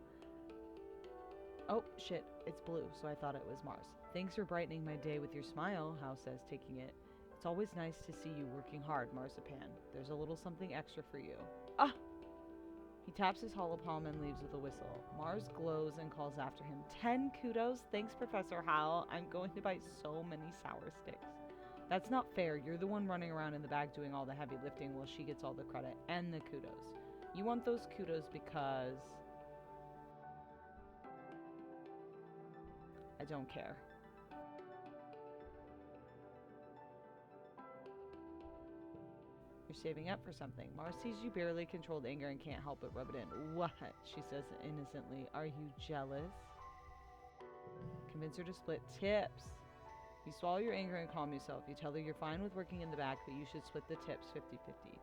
Speaker 1: Oh, shit, it's blue, so I thought it was Mars. Thanks for brightening my day with your smile, Howell says, taking it. It's always nice to see you working hard, Marzipan. There's a little something extra for you. Ah! He taps his hollow palm and leaves with a whistle. Mars glows and calls after him. 10 kudos? Thanks, Professor Howell. I'm going to buy so many sour sticks. That's not fair. You're the one running around in the back doing all the heavy lifting while she gets all the credit and the kudos. You want those kudos because... I don't care. You're saving up for something. Mars sees you barely controlled anger and can't help but rub it in. What? She says innocently. Are you jealous? Convince her to split tips. You swallow your anger and calm yourself. You tell her you're fine with working in the back, but you should split the tips 50-50.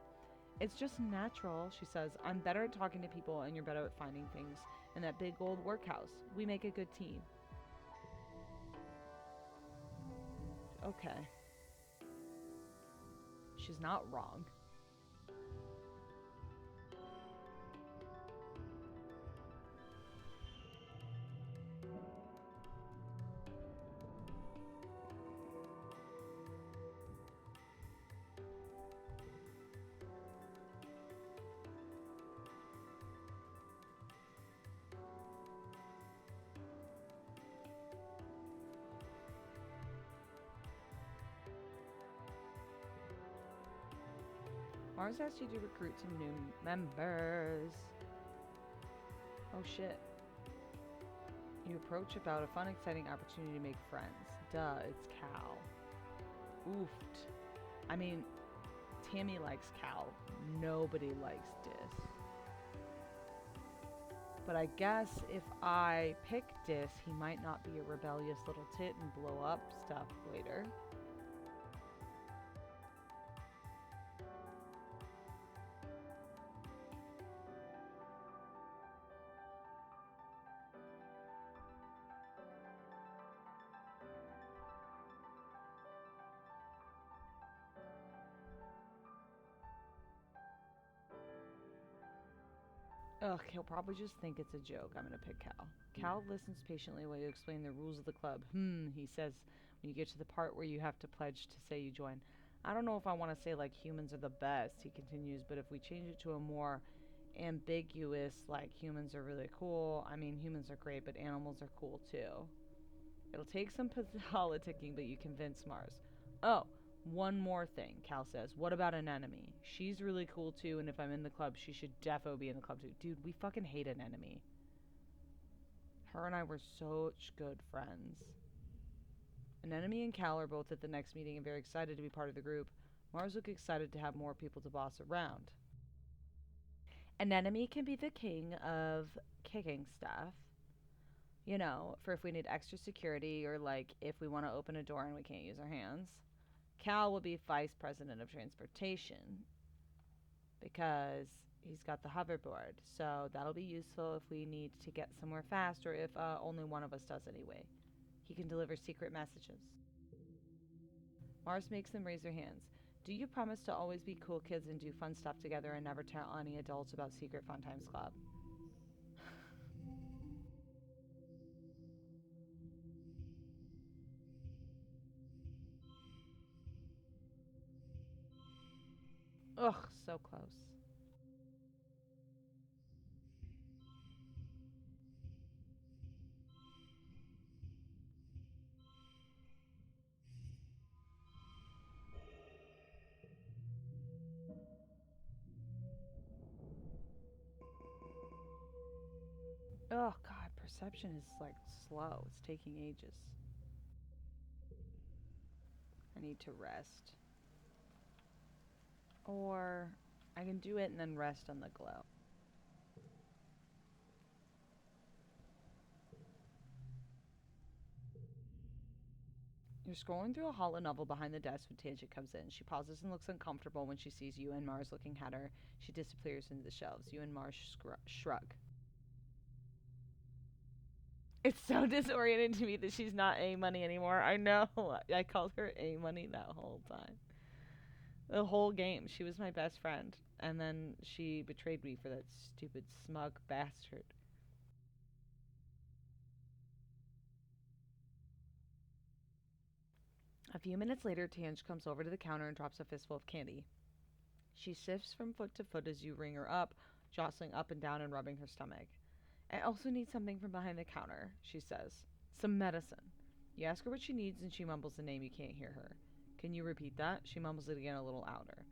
Speaker 1: It's just natural, she says. I'm better at talking to people and you're better at finding things in that big old workhouse. We make a good team. Okay. She's not wrong. Mars asks you to recruit some new members. Oh shit. You approach about a fun, exciting opportunity to make friends. Duh, it's Cal. Oofed. I mean, Tammy likes Cal. Nobody likes Dis. But I guess if I pick Dis, he might not be a rebellious little tit and blow up stuff later. Ugh, he'll probably just think it's a joke. I'm gonna pick Cal. Cal listens patiently while you explain the rules of the club. He says when you get to the part where you have to pledge to say you join. I don't know if I want to say like humans are the best, he continues, but if we change it to a more ambiguous, like humans are really cool. I mean, humans are great, but animals are cool too. It'll take some politicking, but you convince Mars. Oh, One more thing, Cal says. What about an enemy? She's really cool too, and if I'm in the club, she should defo be in the club too. Dude, we fucking hate an enemy. Her and I were such good friends. An enemy and Cal are both at the next meeting and very excited to be part of the group. Mars looks excited to have more people to boss around. An enemy can be the king of kicking stuff. You know, for if we need extra security or like if we want to open a door and we can't use our hands. Cal will be vice president of transportation because he's got the hoverboard. So that'll be useful if we need to get somewhere fast or if only one of us does anyway. He can deliver secret messages. Mars makes them raise their hands. Do you promise to always be cool kids and do fun stuff together and never tell any adults about Secret Fun Times Club? Ugh, so close. Oh god, perception is like slow. It's taking ages. I need to rest. Or I can do it and then rest on the glow. You're scrolling through a hollow novel behind the desk when Tangent comes in. She pauses and looks uncomfortable when she sees you and Mars looking at her. She disappears into the shelves. You and Mars shrug. It's so disorienting to me that she's not A Money anymore. I know. I called her A Money that whole time. The whole game. She was my best friend. And then she betrayed me for that stupid smug bastard. A few minutes later, Tange comes over to the counter and drops a fistful of candy. She shifts from foot to foot as you ring her up, jostling up and down and rubbing her stomach. I also need something from behind the counter, she says. Some medicine. You ask her what she needs and she mumbles the name. You can't hear her. Can you repeat that? She mumbles it again a little louder.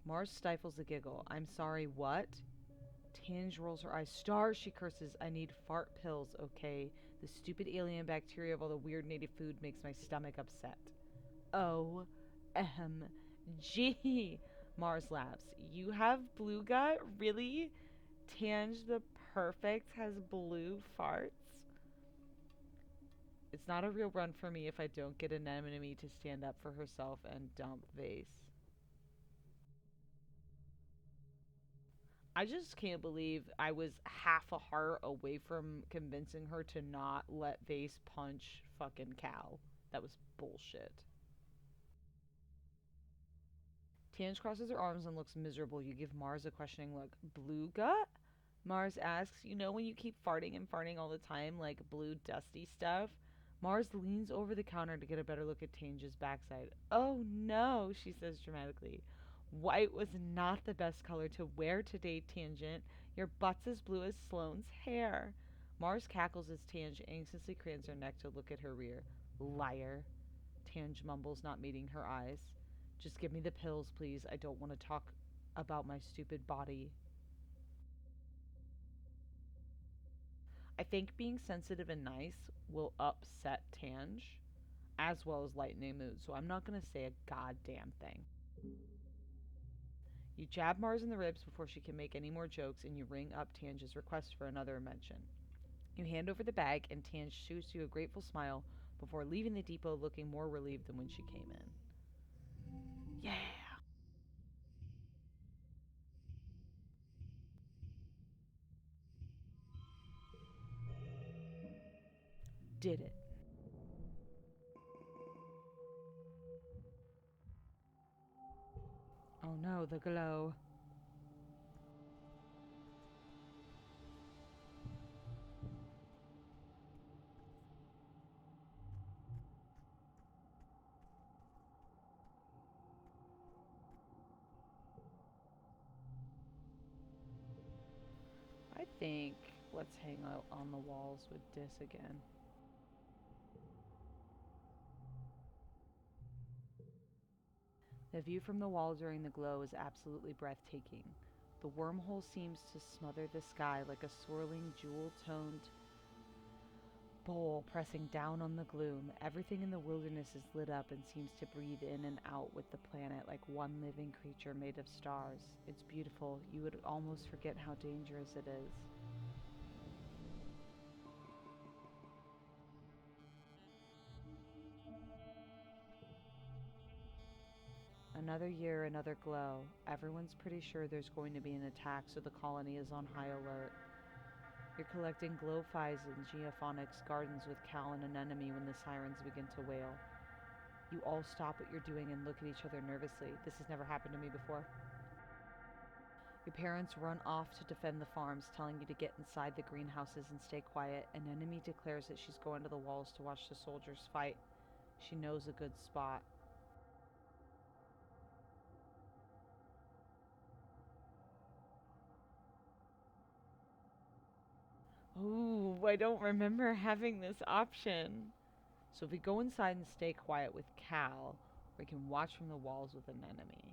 Speaker 1: Mars stifles a giggle. I'm sorry, what? Tange rolls her eyes. Stars, she curses. I need fart pills, okay? The stupid alien bacteria of all the weird native food makes my stomach upset. OMG. Mars laughs. You have blue gut? Really? Tange the Perfect has blue farts? It's not a real run for me if I don't get an enemy to stand up for herself and dump Vase. I just can't believe I was half a heart away from convincing her to not let Vase punch fucking Cal. That was bullshit. Tange crosses her arms and looks miserable. You give Mars a questioning look. Blue gut? Mars asks, you know when you keep farting and farting all the time, like blue dusty stuff? Mars leans over the counter to get a better look at Tange's backside. Oh no, she says dramatically. White was not the best color to wear today, Tangent. Your butt's as blue as Sloane's hair. Mars cackles as Tange anxiously cranes her neck to look at her rear. Liar. Tange mumbles, not meeting her eyes. Just give me the pills, please. I don't want to talk about my stupid body. I think being sensitive and nice will upset Tange as well as lighten a mood, so I'm not going to say a goddamn thing. You jab Mars in the ribs before she can make any more jokes, and you ring up Tange's request for another mention. You hand over the bag, and Tange shoots you a grateful smile before leaving the depot looking more relieved than when she came in. Yeah! Did it. Oh no, the glow. I think let's hang out on the walls with Dis again. The view from the wall during the glow is absolutely breathtaking. The wormhole seems to smother the sky like a swirling jewel-toned bowl pressing down on the gloom. Everything in the wilderness is lit up and seems to breathe in and out with the planet like one living creature made of stars. It's beautiful. You would almost forget how dangerous it is. Another year, another glow. Everyone's pretty sure there's going to be an attack, so the colony is on high alert. You're collecting glow-phys in geophonics gardens with Cal and an enemy when the sirens begin to wail. You all stop what you're doing and look at each other nervously. This has never happened to me before. Your parents run off to defend the farms, telling you to get inside the greenhouses and stay quiet. An enemy declares that she's going to the walls to watch the soldiers fight. She knows a good spot. Ooh, I don't remember having this option. So if we go inside and stay quiet with Cal, we can watch from the walls with an enemy.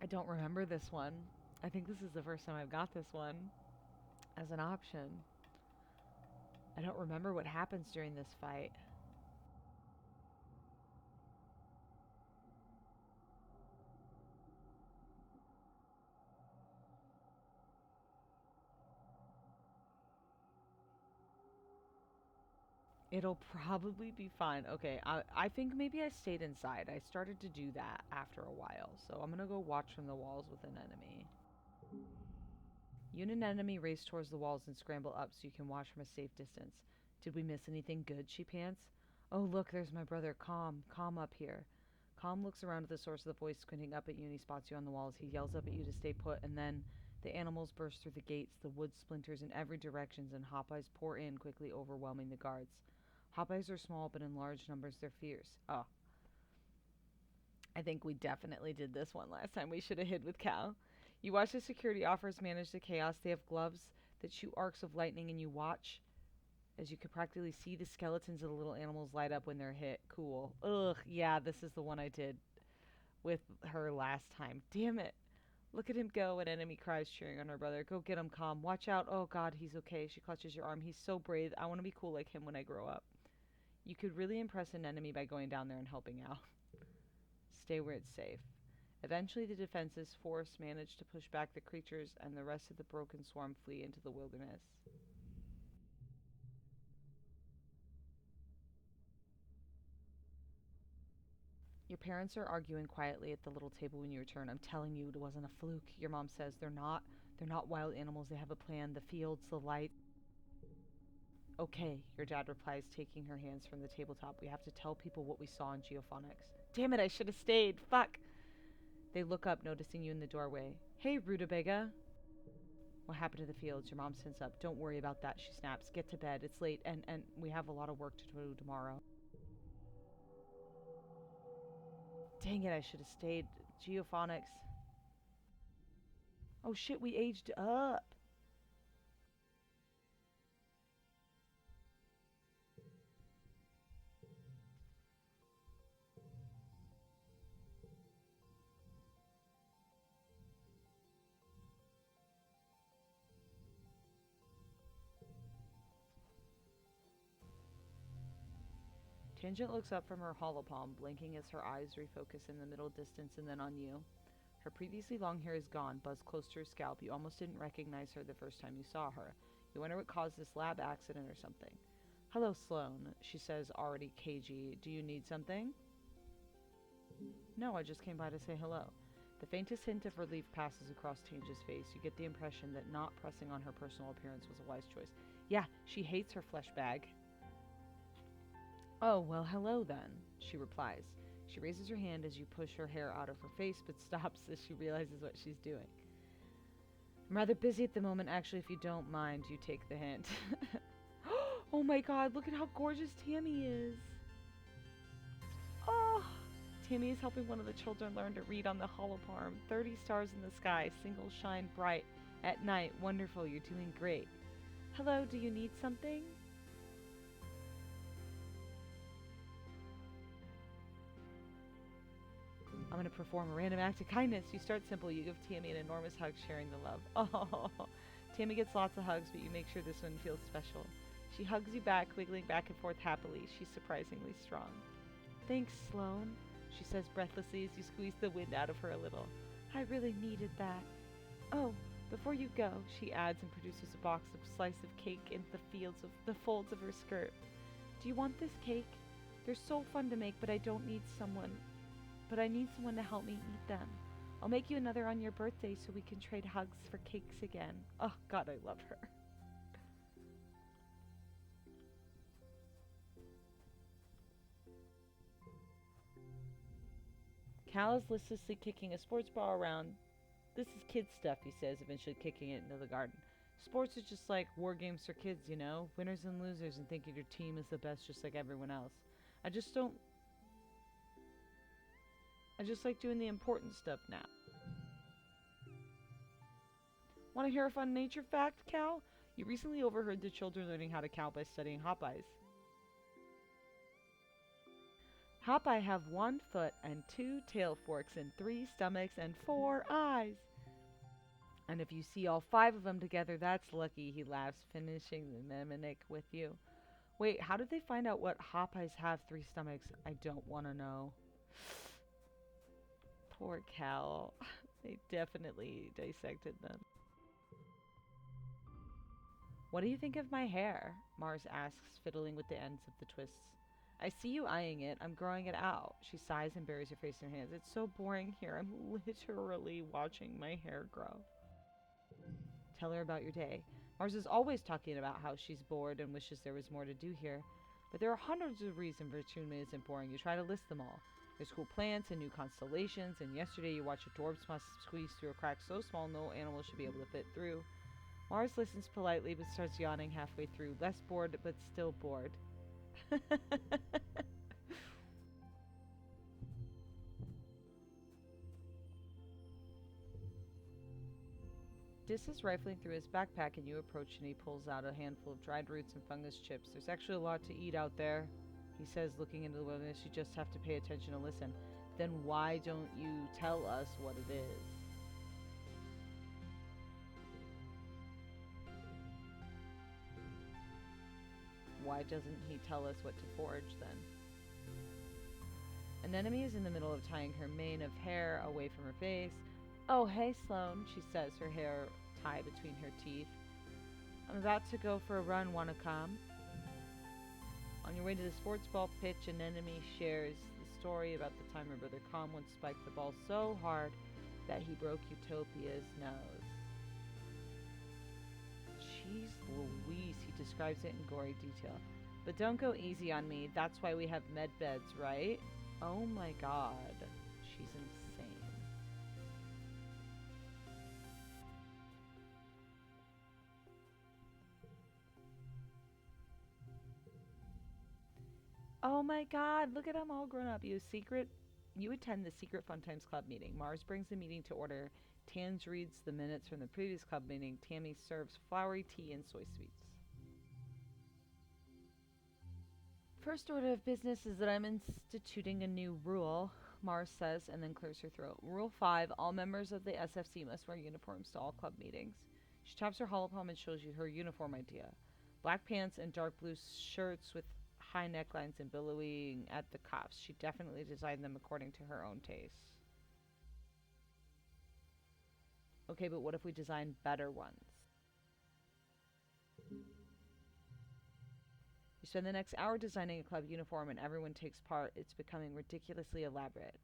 Speaker 1: I don't remember this one. I think this is the first time I've got this one as an option. I don't remember what happens during this fight. It'll probably be fine. Okay, I think maybe I stayed inside. I started to do that after a while, so I'm gonna go watch from the walls with an enemy. You and an enemy race towards the walls and scramble up so you can watch from a safe distance. Did we miss anything good? She pants. Oh, look, there's my brother, Calm. Calm up here. Calm looks around at the source of the voice, squinting up at you, and he spots you on the walls. He yells up at you to stay put, and then the animals burst through the gates, the wood splinters in every direction, and hop eyes pour in, quickly overwhelming the guards. Hop eyes are small, but in large numbers they're fierce. Oh, I think we definitely did this one last time. We should have hid with Cal. You watch the security offers manage the chaos. They have gloves that shoot arcs of lightning, and you watch as you can practically see the skeletons of the little animals light up when they're hit. Cool. Ugh, yeah, this is the one I did with her last time. Damn it. Look at him go, an enemy cries, cheering on her brother. Go get him, Calm. Watch out. Oh, God, he's okay. She clutches your arm. He's so brave. I want to be cool like him when I grow up. You could really impress an enemy by going down there and helping out. Stay where it's safe. Eventually, the defenses force manage to push back the creatures, and the rest of the broken swarm flee into the wilderness. Your parents are arguing quietly at the little table when you return. I'm telling you, it wasn't a fluke. Your mom says they're not. They're not wild animals. They have a plan. The fields, the light. Okay, your dad replies, taking her hands from the tabletop. We have to tell people what we saw in geophonics. Damn it, I should have stayed. Fuck. They look up, noticing you in the doorway. Hey, Rutabaga. What happened to the fields? Your mom sends up. Don't worry about that, she snaps. Get to bed. It's late, and we have a lot of work to do tomorrow. Dang it, I should have stayed. Geophonics. Oh shit, we aged up. Tangent looks up from her holopalm, blinking as her eyes refocus in the middle distance and then on you. Her previously long hair is gone, buzzed close to her scalp. You almost didn't recognize her the first time you saw her. You wonder what caused this lab accident or something. Hello, Sloane, she says, already cagey. Do you need something? No, I just came by to say hello. The faintest hint of relief passes across Tange's face. You get the impression that not pressing on her personal appearance was a wise choice. Yeah, she hates her flesh bag. Oh, well, hello then, she replies. She raises her hand as you push her hair out of her face, but stops as she realizes what she's doing. I'm rather busy at the moment, actually. If you don't mind, you take the hint. Oh my god, look at how gorgeous Tammy is. Oh, Tammy is helping one of the children learn to read on the holopalm. 30 stars in the sky, single shine bright. At night, wonderful, you're doing great. Hello, do you need something? I'm going to perform a random act of kindness. You start simple. You give Tammy an enormous hug, sharing the love. Oh, Tammy gets lots of hugs, but you make sure this one feels special. She hugs you back, wiggling back and forth happily. She's surprisingly strong. Thanks, Sloane, she says breathlessly as you squeeze the wind out of her a little. I really needed that. Oh, before you go, she adds and produces a box of slice of cake in the folds of her skirt. Do you want this cake? They're so fun to make, but I need someone to help me eat them. I'll make you another on your birthday so we can trade hugs for cakes again. Oh, God, I love her. Cal is listlessly kicking a sports ball around. This is kid stuff, he says, eventually kicking it into the garden. Sports are just like war games for kids, you know? Winners and losers and thinking your team is the best just like everyone else. I just don't. I just like doing the important stuff now. Want to hear a fun nature fact, Cal? You recently overheard the children learning how to count by studying hop-eyes. Hop-eye have 1 foot and 2 tail forks and 3 stomachs and 4 eyes. And if you see all 5 of them together, that's lucky, he laughs, finishing the mnemonic with you. Wait, how did they find out what hop-eyes have 3 stomachs? I don't want to know. Poor Cal. They definitely dissected them. What do you think of my hair? Mars asks, fiddling with the ends of the twists. I see you eyeing it. I'm growing it out. She sighs and buries her face in her hands. It's so boring here. I'm literally watching my hair grow. Tell her about your day. Mars is always talking about how she's bored and wishes there was more to do here. But there are hundreds of reasons Virtume isn't boring. You try to list them all. There's cool plants and new constellations, and yesterday you watched a dwarf's mouse squeeze through a crack so small no animal should be able to fit through. Mars listens politely but starts yawning halfway through, less bored but still bored. Dis is rifling through his backpack and you approach and he pulls out a handful of dried roots and fungus chips. There's actually a lot to eat out there, he says, looking into the wilderness. You just have to pay attention and listen. Then why don't you tell us what it is? Why doesn't he tell us what to forage then? An enemy is in the middle of tying her mane of hair away from her face. Oh, hey, Sloane, she says, her hair tied between her teeth. I'm about to go for a run. Want to come? On your way to the sports ball pitch, an enemy shares the story about the time her brother Com once spiked the ball so hard that he broke Utopia's nose. Jeez Louise, he describes it in gory detail. But don't go easy on me. That's why we have med beds, right? Oh my god. She's insane. Oh my god, look at them all grown up. You attend the secret Fun Times Club meeting. Mars brings the meeting to order. Tans reads the minutes from the previous club meeting. Tammy serves flowery tea and soy sweets. First order of business is that I'm instituting a new rule, Mars says, and then clears her throat. Rule 5, all members of the SFC must wear uniforms to all club meetings. She taps her hollow palm and shows you her uniform idea. Black pants and dark blue shirts with high necklines and billowing at the cuffs. She definitely designed them according to her own tastes. Okay, but what if we design better ones? You spend the next hour designing a club uniform and everyone takes part. It's becoming ridiculously elaborate.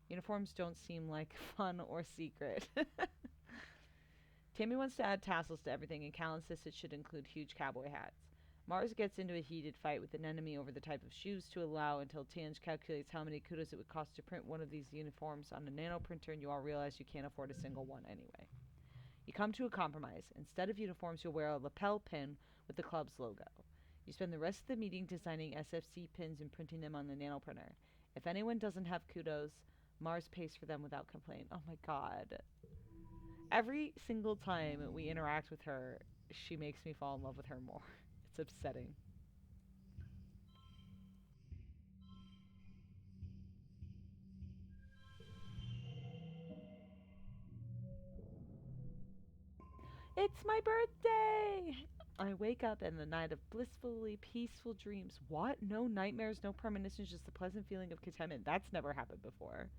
Speaker 1: Uniforms don't seem like fun or secret. Tammy wants to add tassels to everything and Cal insists it should include huge cowboy hats. Mars gets into a heated fight with an enemy over the type of shoes to allow until Tange calculates how many kudos it would cost to print one of these uniforms on a nano printer, and you all realize you can't afford a single one anyway. You come to a compromise. Instead of uniforms, you'll wear a lapel pin with the club's logo. You spend the rest of the meeting designing SFC pins and printing them on the nano printer. If anyone doesn't have kudos, Mars pays for them without complaint. Oh my god. Every single time we interact with her, she makes me fall in love with her more. It's upsetting. It's my birthday! I wake up in the night of blissfully peaceful dreams. What? No nightmares, no premonitions, just the pleasant feeling of contentment. That's never happened before.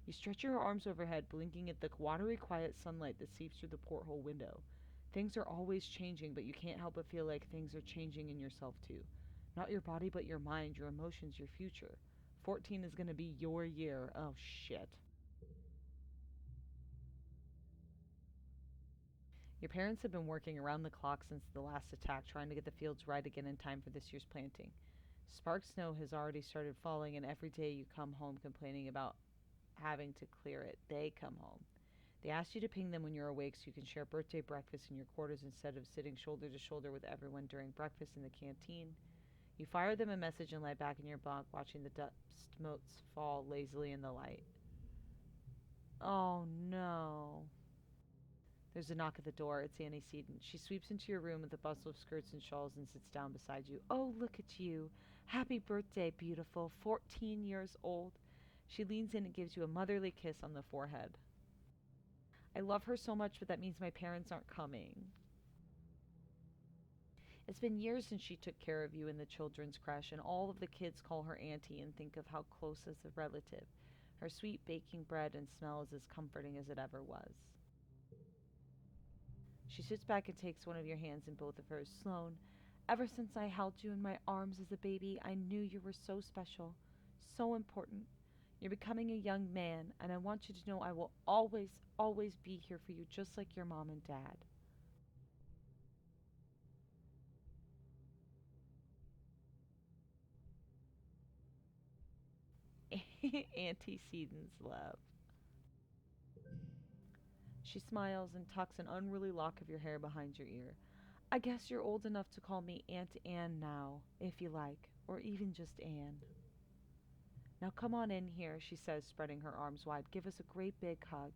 Speaker 1: You stretch your arms overhead, blinking at the watery, quiet sunlight that seeps through the porthole window. Things are always changing, but you can't help but feel like things are changing in yourself too. Not your body, but your mind, your emotions, your future. 14 is going to be your year. Oh, shit. Your parents have been working around the clock since the last attack, trying to get the fields right again in time for this year's planting. Spark snow has already started falling, and every day you come home complaining about having to clear it. They come home. They ask you to ping them when you're awake so you can share birthday breakfast in your quarters instead of sitting shoulder to shoulder with everyone during breakfast in the canteen. You fire them a message and lie back in your bunk, watching the dust motes fall lazily in the light. Oh no. There's a knock at the door. It's Annie Seaton. She sweeps into your room with a bustle of skirts and shawls and sits down beside you. Oh, look at you. Happy birthday, beautiful. 14 years old. She leans in and gives you a motherly kiss on the forehead. I love her so much, but that means my parents aren't coming. It's been years since she took care of you in the children's creche, and all of the kids call her auntie and think of how close as a relative. Her sweet baking bread and smell is as comforting as it ever was. She sits back and takes one of your hands in both of hers. Sloane, ever since I held you in my arms as a baby, I knew you were so special, so important. You're becoming a young man, and I want you to know I will always, always be here for you, just like your mom and dad. Auntie Seaton's love. She smiles and tucks an unruly lock of your hair behind your ear. I guess you're old enough to call me Aunt Anne now, if you like, or even just Anne. Now come on in here, she says, spreading her arms wide. Give us a great big hug.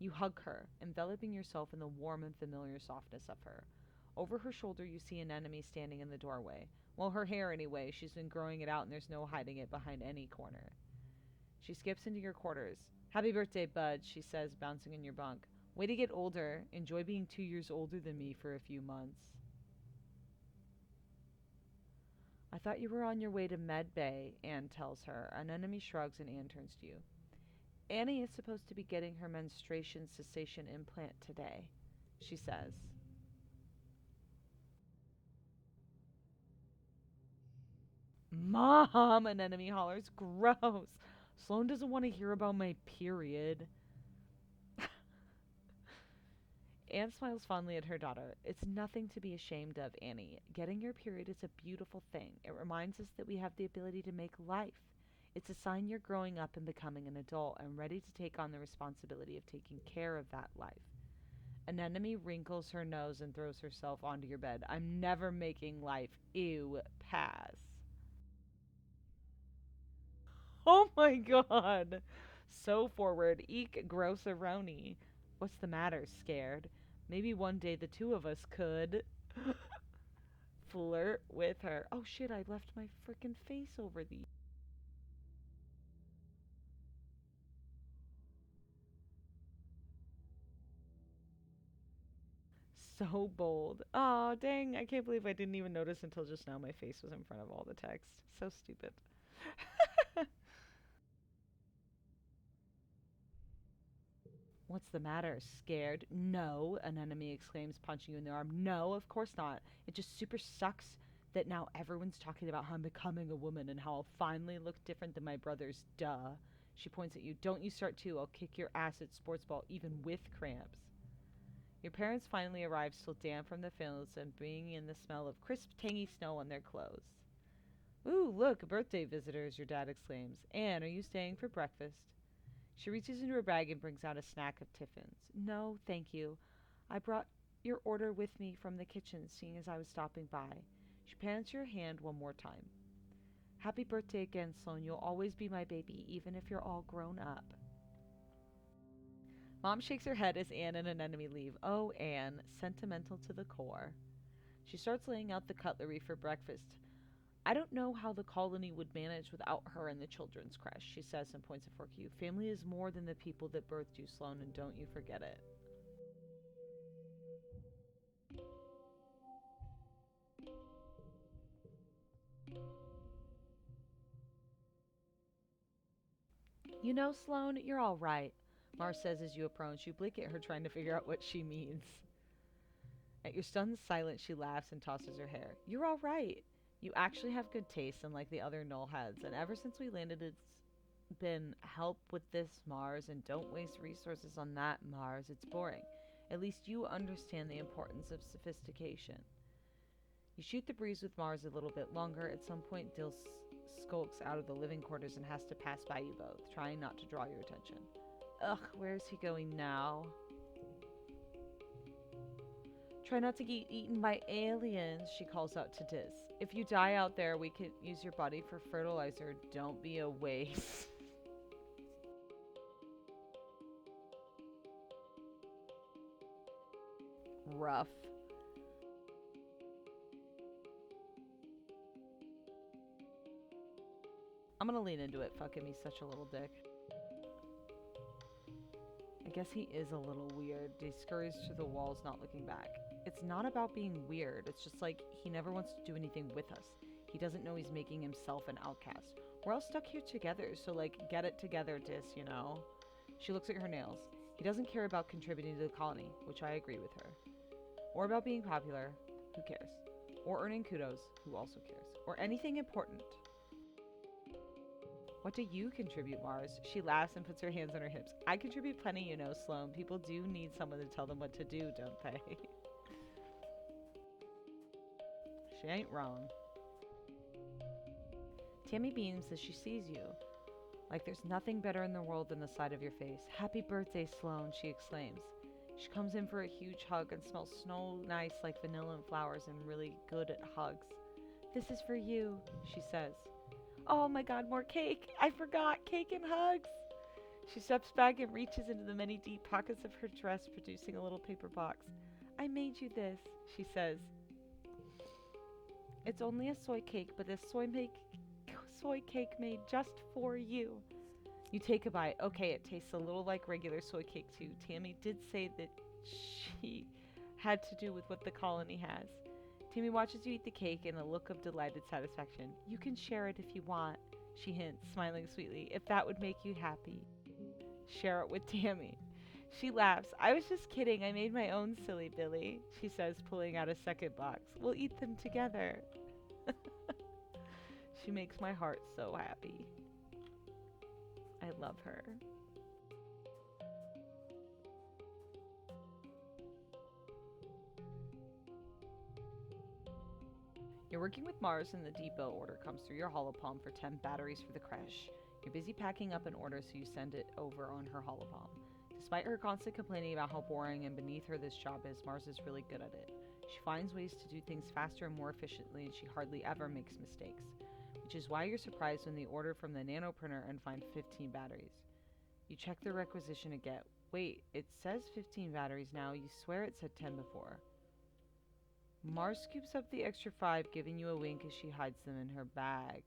Speaker 1: You hug her, enveloping yourself in the warm and familiar softness of her. Over her shoulder, you see an enemy standing in the doorway. Well, her hair, anyway. She's been growing it out, and there's no hiding it behind any corner. She skips into your quarters. Happy birthday, bud, she says, bouncing in your bunk. Way to get older. Enjoy being 2 years older than me for a few months. I thought you were on your way to Med Bay, Anne tells her. An enemy shrugs, and Anne turns to you. Annie is supposed to be getting her menstruation cessation implant today, she says. Mom, an enemy hollers. Gross. Sloane doesn't want to hear about my period. Anne smiles fondly at her daughter. It's nothing to be ashamed of, Annie. Getting your period is a beautiful thing. It reminds us that we have the ability to make life. It's a sign you're growing up and becoming an adult and ready to take on the responsibility of taking care of that life. An enemy wrinkles her nose and throws herself onto your bed. I'm never making life. Ew, pass. Oh my god. So forward. Eek, gross aroni. What's the matter, scared? Maybe one day the two of us could flirt with her. Oh shit, I left my frickin' face over the. So bold. Oh, dang. I can't believe I didn't even notice until just now my face was in front of all the text. So stupid. What's the matter? Scared? No, an enemy exclaims, punching you in the arm. No, of course not. It just super sucks that now everyone's talking about how I'm becoming a woman and how I'll finally look different than my brothers. Duh. She points at you. Don't you start too. I'll kick your ass at sports ball, even with cramps. Your parents finally arrive, still damp from the fields and bringing in the smell of crisp, tangy snow on their clothes. Ooh, look, birthday visitors, your dad exclaims. Anne, are you staying for breakfast? She reaches into her bag and brings out a snack of tiffins. No, thank you. I brought your order with me from the kitchen, seeing as I was stopping by. She pats your hand one more time. Happy birthday again, Sloane. You'll always be my baby, even if you're all grown up. Mom shakes her head as Anne and an enemy leave. Oh, Anne, sentimental to the core. She starts laying out the cutlery for breakfast. I don't know how the colony would manage without her in the children's creche, she says and points at Forky. Family is more than the people that birthed you, Sloane, and don't you forget it. You know, Sloane, you're all right, Mars says as you approach. You blink at her, trying to figure out what she means. At your stunned silence, she laughs and tosses her hair. You're all right. You actually have good taste, unlike the other nullheads, and ever since we landed, it's been help with this, Mars, and don't waste resources on that, Mars. It's boring. At least you understand the importance of sophistication. You shoot the breeze with Mars a little bit longer. At some point, Dill skulks out of the living quarters and has to pass by you both, trying not to draw your attention. Ugh, where's he going now? Try not to get eaten by aliens, she calls out to Diz. If you die out there, we can use your body for fertilizer. Don't be a waste. Rough. I'm gonna lean into it. Fuck him, he's such a little dick. I guess he is a little weird. He scurries to the walls, not looking back. It's not about being weird. It's just like he never wants to do anything with us. He doesn't know he's making himself an outcast. We're all stuck here together, so like, get it together, Dis, you know? She looks at her nails. He doesn't care about contributing to the colony, which I agree with her. Or about being popular, who cares? Or earning kudos, who also cares? Or anything important. What do you contribute, Mars? She laughs and puts her hands on her hips. I contribute plenty, you know, Sloane. People do need someone to tell them what to do, don't they? She ain't wrong. Tammy beams as she sees you. Like there's nothing better in the world than the sight of your face. Happy birthday, Sloane, she exclaims. She comes in for a huge hug and smells so nice like vanilla and flowers and really good at hugs. This is for you, she says. Oh my god, more cake! I forgot! Cake and hugs! She steps back and reaches into the many deep pockets of her dress, producing a little paper box. I made you this, she says. It's only a soy cake, but this soy cake made just for you. You take a bite. Okay, it tastes a little like regular soy cake too. Tammy did say that she had to do with what the colony has. Tammy watches you eat the cake in a look of delighted satisfaction. You can share it if you want, she hints, smiling sweetly, if that would make you happy. Share it with Tammy. She laughs. I was just kidding. I made my own, silly Billy, she says, pulling out a second box. We'll eat them together. She makes my heart so happy. I love her. You're working with Mars and the depot order comes through your holopalm for 10 batteries for the creche. You're busy packing up an order, so you send it over on her holopalm. Despite her constant complaining about how boring and beneath her this job is, Mars is really good at it. She finds ways to do things faster and more efficiently, and she hardly ever makes mistakes. Which is why you're surprised when they order from the nanoprinter and find 15 batteries. You check the requisition again. Wait, it says 15 batteries now. You swear it said 10 before. Mars scoops up the extra 5, giving you a wink as she hides them in her bag.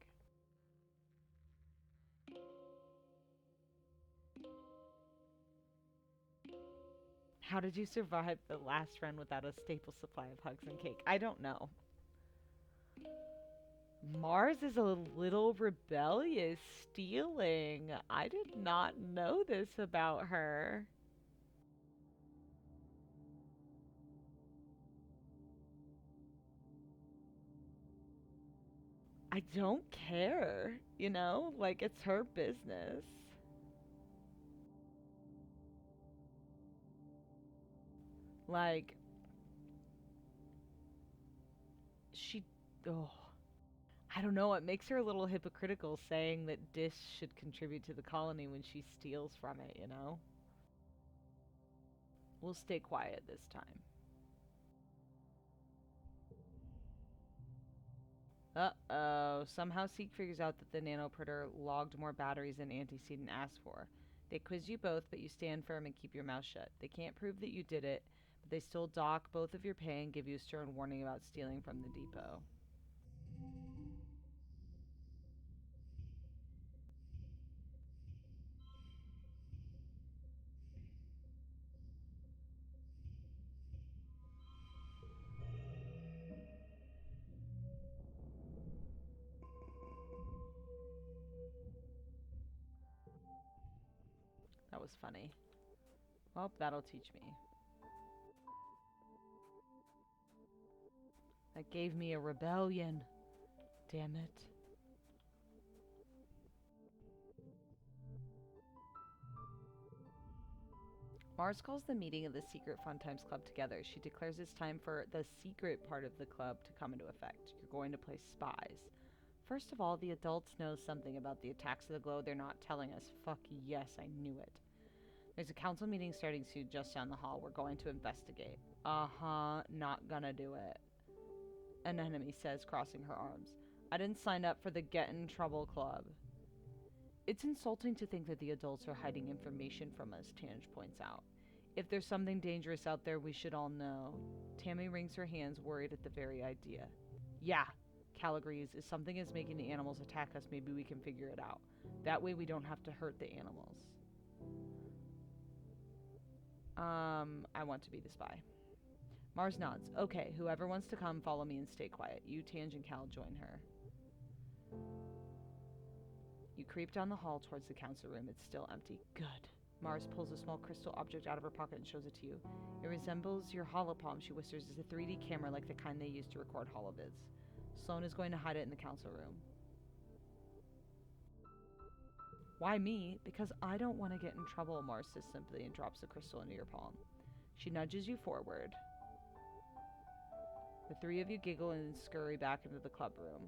Speaker 1: How did you survive the last run without a staple supply of hugs and cake? I don't know. Mars is a little rebellious, stealing. I did not know this about her. I don't care, you know? Like, it's her business. Like, she. Oh. I don't know. It makes her a little hypocritical saying that Dish should contribute to the colony when she steals from it, you know? We'll stay quiet this time. Uh-oh. Somehow Seek figures out that the nanoprinter logged more batteries than Antecedent asked for. They quiz you both, but you stand firm and keep your mouth shut. They can't prove that you did it, but they still dock both of your pay and give you a stern warning about stealing from the depot. That was funny. Well, that'll teach me. That gave me a rebellion. Damn it. Mars calls the meeting of the Secret Fun Times Club together. She declares it's time for the secret part of the club to come into effect. You're going to play spies. First of all, the adults know something about the attacks of the glow they're not telling us. Fuck yes, I knew it. There's a council meeting starting soon just down the hall. We're going to investigate. Uh-huh, not gonna do it. An enemy says, crossing her arms. I didn't sign up for the Get in Trouble Club. It's insulting to think that the adults are hiding information from us, Tange points out. If there's something dangerous out there, we should all know. Tammy wrings her hands, worried at the very idea. Yeah, Cal agrees. If something is making the animals attack us, maybe we can figure it out. That way we don't have to hurt the animals. I want to be the spy. Mars nods. Okay, whoever wants to come, follow me and stay quiet. You, Tange, and Cal join her. You creep down the hall towards the council room. It's still empty. Good. Mars pulls a small crystal object out of her pocket and shows it to you. It resembles your holopalm, she whispers. It's a 3D camera like the kind they use to record holovids. Sloane is going to hide it in the council room. Why me? Because I don't want to get in trouble, Mars says simply and drops the crystal into your palm. She nudges you forward. The three of you giggle and scurry back into the club room.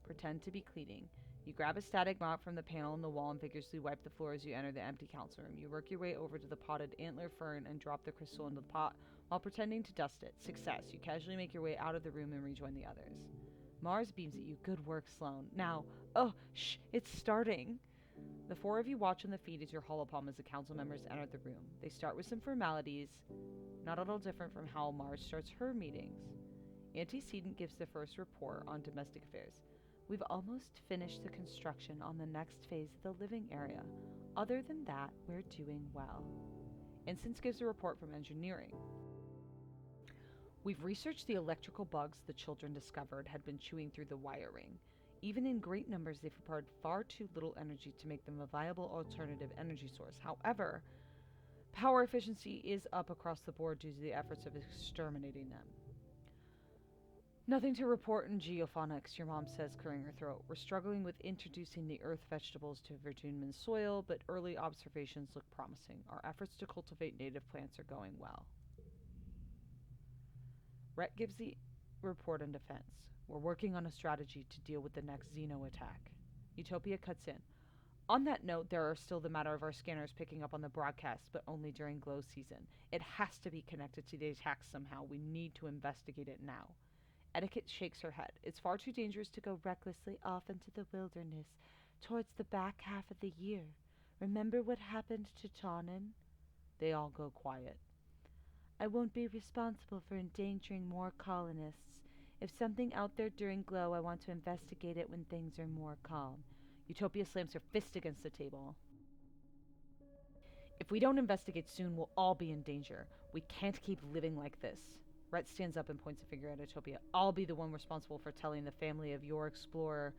Speaker 1: Pretend to be cleaning. You grab a static mop from the panel in the wall and vigorously wipe the floor as you enter the empty council room. You work your way over to the potted antler fern and drop the crystal into the pot while pretending to dust it. Success. You casually make your way out of the room and rejoin the others. Mars beams at you. Good work, Sloane. Now, it's starting. The four of you watch on the feed as your holopalm as the council members enter the room. They start with some formalities, not at all different from how Mars starts her meetings. Antecedent gives the first report on domestic affairs. We've almost finished the construction on the next phase of the living area. Other than that, we're doing well. Instance gives a report from engineering. We've researched the electrical bugs the children discovered had been chewing through the wiring. Even in great numbers, they've required far too little energy to make them a viable alternative energy source. However, power efficiency is up across the board due to the efforts of exterminating them. Nothing to report in geophonics, your mom says, clearing her throat. We're struggling with introducing the earth vegetables to Virginian soil, but early observations look promising. Our efforts to cultivate native plants are going well. Rhett gives the report on defense. We're working on a strategy to deal with the next Xeno attack. Utopia cuts in. On that note, there are still the matter of our scanners picking up on the broadcast, but only during glow season. It has to be connected to the attack somehow. We need to investigate it now. Etiquette shakes her head. It's far too dangerous to go recklessly off into the wilderness towards the back half of the year. Remember what happened to Tawnon? They all go quiet. I won't be responsible for endangering more colonists. If something out there during glow, I want to investigate it when things are more calm. Utopia slams her fist against the table. If we don't investigate soon, we'll all be in danger. We can't keep living like this. Rhett stands up and points a finger at Utopia. I'll be the one responsible for telling the family of your explorer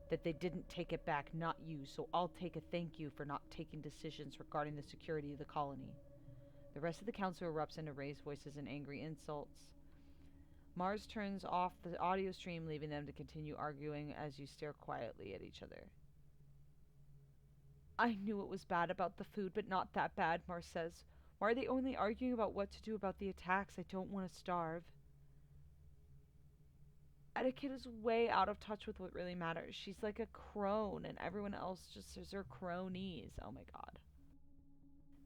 Speaker 1: that they didn't take it back, not you, so I'll take a thank you for not taking decisions regarding the security of the colony. The rest of the council erupts into raised voices and angry insults. Mars turns off the audio stream, leaving them to continue arguing as you stare quietly at each other. I knew it was bad about the food, but not that bad, Mars says. Why are they only arguing about what to do about the attacks? I don't want to starve. Etiquette is way out of touch with what really matters. She's like a crone, and everyone else just is her cronies. Oh my god.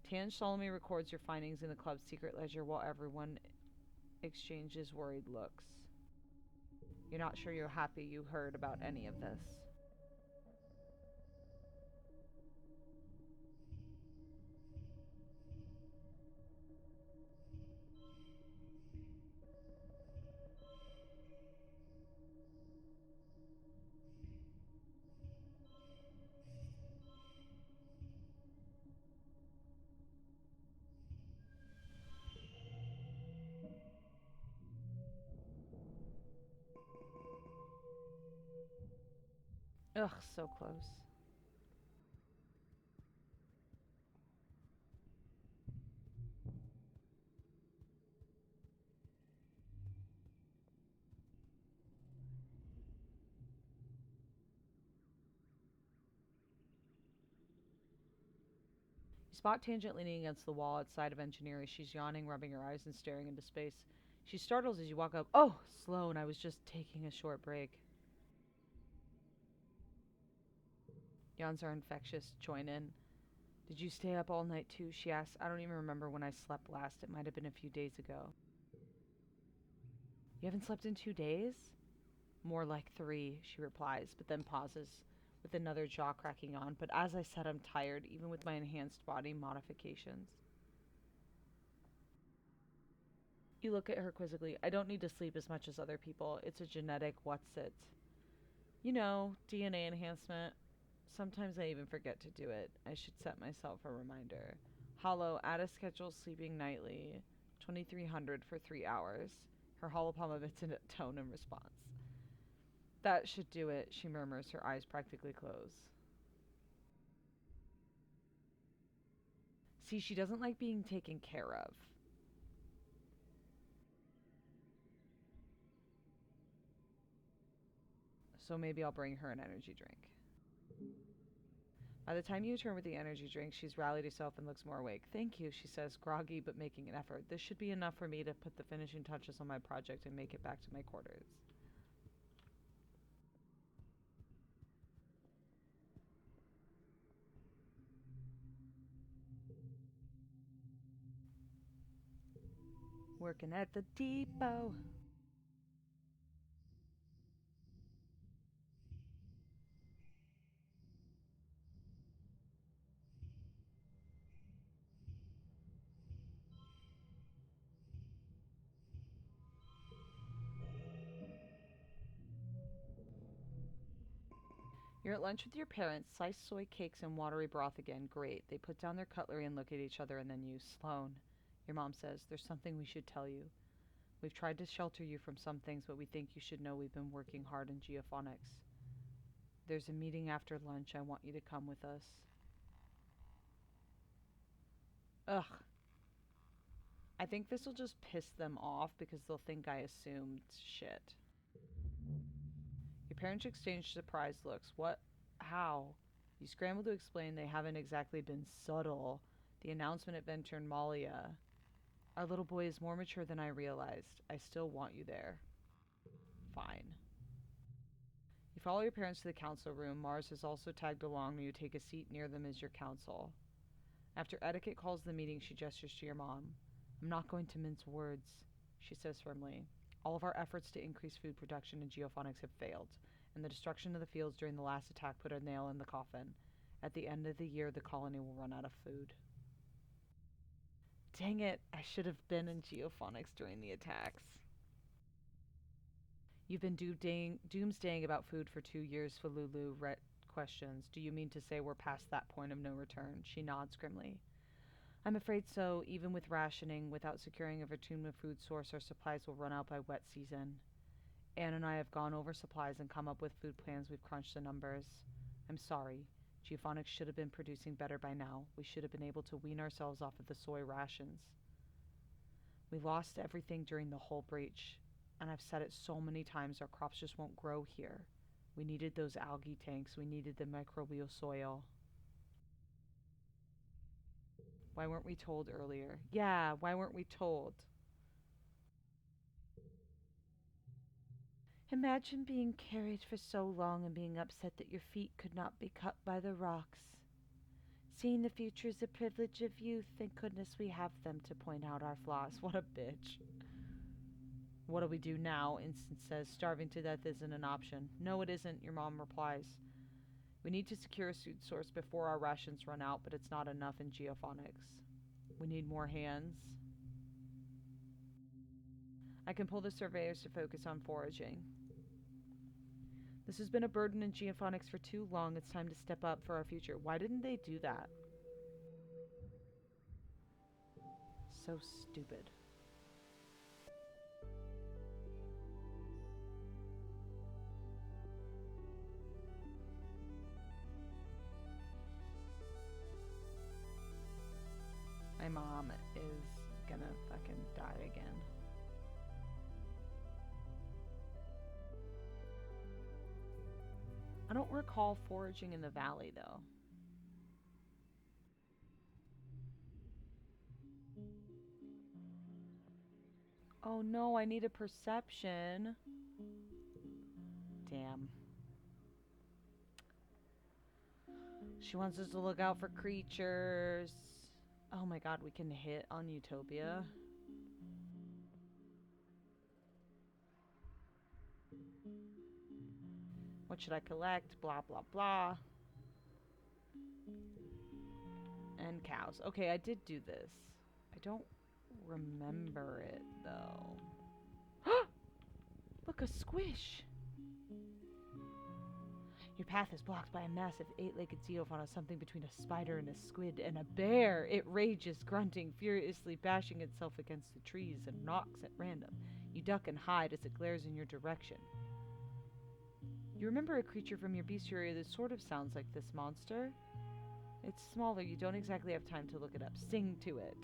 Speaker 1: Tange solemnly records your findings in the club's secret ledger while everyone exchanges worried looks. You're not sure you're happy you heard about any of this. Ugh, so close. You spot Tangent leaning against the wall outside of Engineering. She's yawning, rubbing her eyes, and staring into space. She startles as you walk up. Oh, Sloan, I was just taking a short break. Yawns are infectious. Join in. Did you stay up all night too? She asks. I don't even remember when I slept last. It might have been a few days ago. You haven't slept in 2 days? More like 3, she replies, but then pauses, with another jaw cracking on. But as I said, I'm tired, even with my enhanced body modifications. You look at her quizzically. I don't need to sleep as much as other people. It's a genetic what's it. You know, DNA enhancement. Sometimes I even forget to do it. I should set myself a reminder. Hollow, add a schedule sleeping nightly. 2300 for 3 hours. Her hollow palm emits a tone in response. That should do it, she murmurs, her eyes practically close. See, she doesn't like being taken care of. So maybe I'll bring her an energy drink. By the time you return with the energy drink, she's rallied herself and looks more awake. Thank you, she says, groggy but making an effort. This should be enough for me to put the finishing touches on my project and make it back to my quarters. Working at the depot. You're at lunch with your parents, sliced soy cakes and watery broth again. Great. They put down their cutlery and look at each other and then you. Sloan, your mom says, there's something we should tell you. We've tried to shelter you from some things, but we think you should know we've been working hard in geophonics. There's a meeting after lunch. I want you to come with us. Ugh. I think this will just piss them off because they'll think I assumed shit. Your parents exchange surprised looks. What? How? You scramble to explain they haven't exactly been subtle. The announcement at Venturmalia. Our little boy is more mature than I realized. I still want you there. Fine. You follow your parents to the council room. Mars has also tagged along, and you take a seat near them as your counsel. After etiquette calls the meeting, she gestures to your mom. I'm not going to mince words, she says firmly. All of our efforts to increase food production in geophonics have failed, and the destruction of the fields during the last attack put a nail in the coffin. At the end of the year, the colony will run out of food. Dang it, I should have been in geophonics during the attacks. You've been doomsdaying about food for 2 years, Falulu questions. Do you mean to say we're past that point of no return? She nods grimly. I'm afraid so. Even with rationing, without securing a Vertuma food source, our supplies will run out by wet season. Anne and I have gone over supplies and come up with food plans. We've crunched the numbers. I'm sorry. Geophonics should have been producing better by now. We should have been able to wean ourselves off of the soy rations. We lost everything during the whole breach, and I've said it so many times, our crops just won't grow here. We needed those algae tanks. We needed the microbial soil. Why weren't we told earlier? Yeah, why weren't we told? Imagine being carried for so long and being upset that your feet could not be cut by the rocks. Seeing the future is a privilege of youth. Thank goodness we have them to point out our flaws. What a bitch. What do we do now? Instant says. Starving to death isn't an option. No, it isn't, your mom replies. We need to secure a food source before our rations run out, but it's not enough in geophonics. We need more hands. I can pull the surveyors to focus on foraging. This has been a burden in geophonics for too long. It's time to step up for our future. Why didn't they do that? So stupid. mom is gonna fucking die again. I don't recall foraging in the valley, though. Oh no, I need a perception. Damn. She wants us to look out for creatures. Oh my god, we can hit on Utopia. What should I collect? Blah, blah, blah. And cows. Okay, I did do this. I don't remember it, though. Look, a squish! Your path is blocked by a massive 8-legged xeofauna, something between a spider and a squid and a bear. It rages, grunting, furiously bashing itself against the trees and knocks at random. You duck and hide as it glares in your direction. You remember a creature from your bestiary that sort of sounds like this monster? It's smaller, you don't exactly have time to look it up. Sing to it.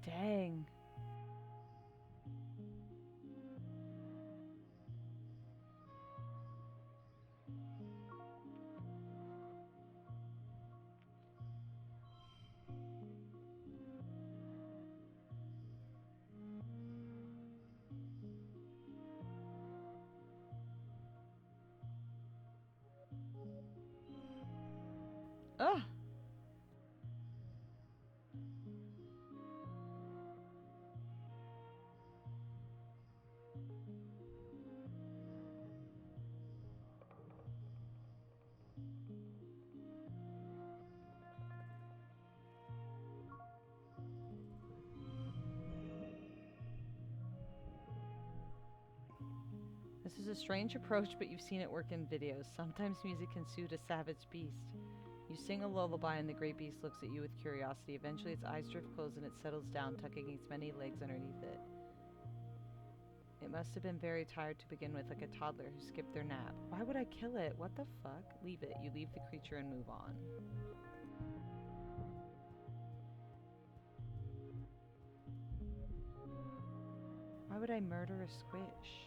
Speaker 1: Dang. Ugh. This is a strange approach, but you've seen it work in videos. Sometimes music can soothe a savage beast. You sing a lullaby and the great beast looks at you with curiosity. Eventually its eyes drift closed and it settles down, tucking its many legs underneath it. It must have been very tired to begin with, like a toddler who skipped their nap. Why would I kill it? What the fuck? Leave it. You leave the creature and move on. Why would I murder a squish?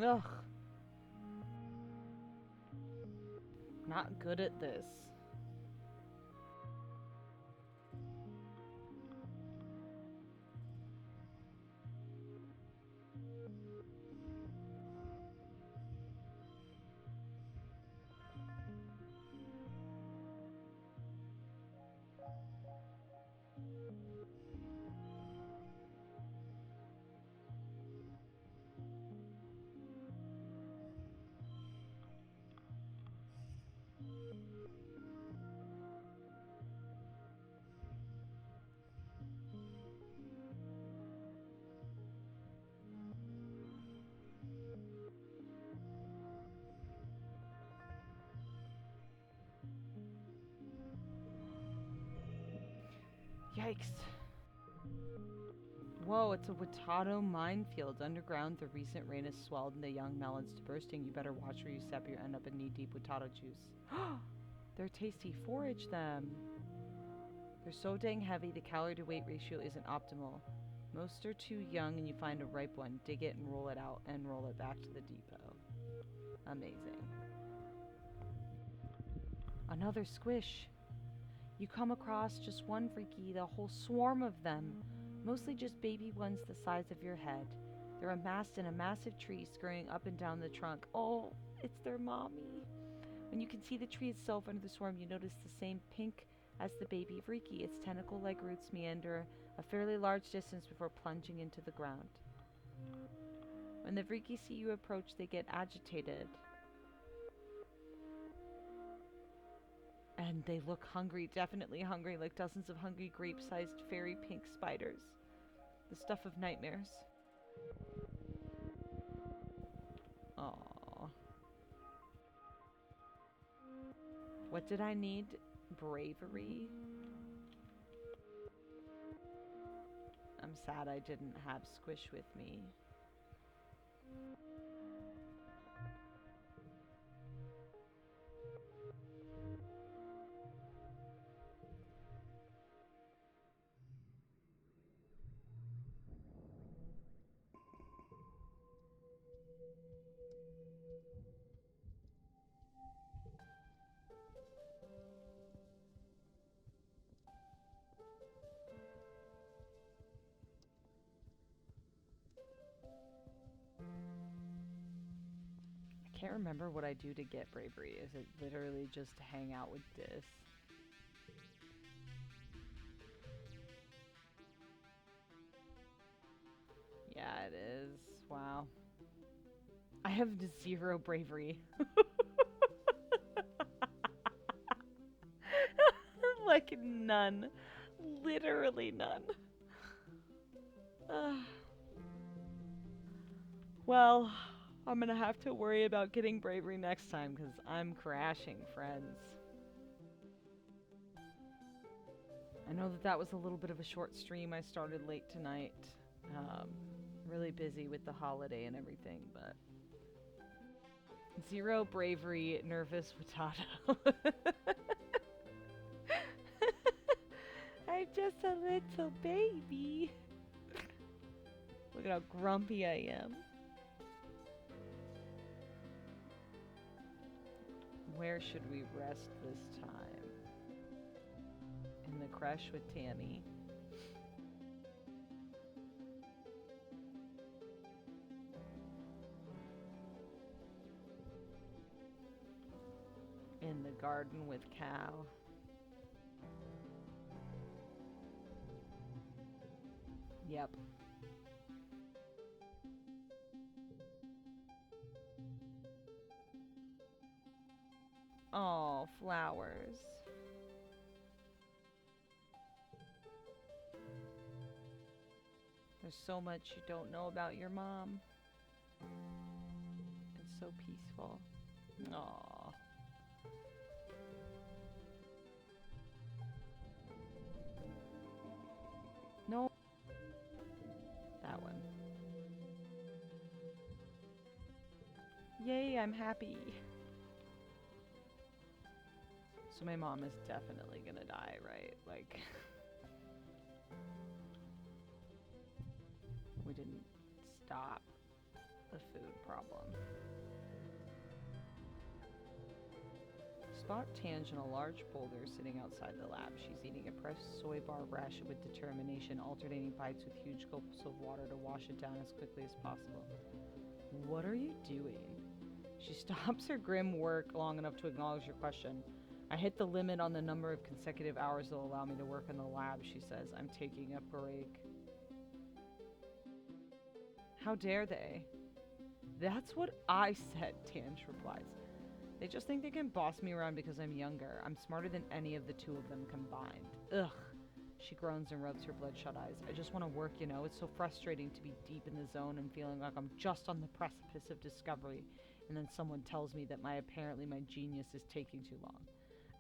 Speaker 1: Ugh. Not good at this. Yikes. Whoa, it's a Watado minefield. Underground, the recent rain has swelled and the young melons to bursting. You better watch where you step, you end up in knee-deep Watado juice. They're tasty. Forage them. They're so dang heavy, the calorie-to-weight ratio isn't optimal. Most are too young and you find a ripe one. Dig it and roll it out and roll it back to the depot. Amazing. Another squish. You come across just one freaky, the whole swarm of them. Mostly just baby ones the size of your head. They're amassed in a massive tree scurrying up and down the trunk. Oh, it's their mommy. When you can see the tree itself under the swarm, you notice the same pink as the baby Vriki. Its tentacle-like roots meander a fairly large distance before plunging into the ground. When the Vriki see you approach, they get agitated. And they look hungry, definitely hungry, like dozens of hungry grape-sized fairy pink spiders. The stuff of nightmares. Aww. What did I need? Bravery? I'm sad I didn't have Squish with me. I can't remember what I do to get bravery. Is it literally just to hang out with Dis? Yeah, it is. Wow. I have 0 bravery. Like none. Literally none. Well, I'm gonna have to worry about getting bravery next time because I'm crashing, friends. I know that was a little bit of a short stream. I started late tonight. Really busy with the holiday and everything, but 0 bravery, nervous Watado. I'm just a little baby. Look at how grumpy I am. Where should we rest this time? In the creche with Tammy. In the garden with Cal. Yep. Oh, flowers. There's so much you don't know about your mom. It's so peaceful. Aww. No. That one. Yay, I'm happy. So my mom is definitely gonna die, right? Like, we didn't stop the food problem. Spot Tange in a large boulder sitting outside the lab. She's eating a pressed soy bar ration with determination, alternating bites with huge gulps of water to wash it down as quickly as possible. What are you doing? She stops her grim work long enough to acknowledge your question. I hit the limit on the number of consecutive hours they'll allow me to work in the lab, she says. I'm taking a break. How dare they? That's what I said, Tange replies. They just think they can boss me around because I'm younger. I'm smarter than any of the 2 of them combined. Ugh. She groans and rubs her bloodshot eyes. I just want to work, you know. It's so frustrating to be deep in the zone and feeling like I'm just on the precipice of discovery, and then someone tells me that my genius is taking too long.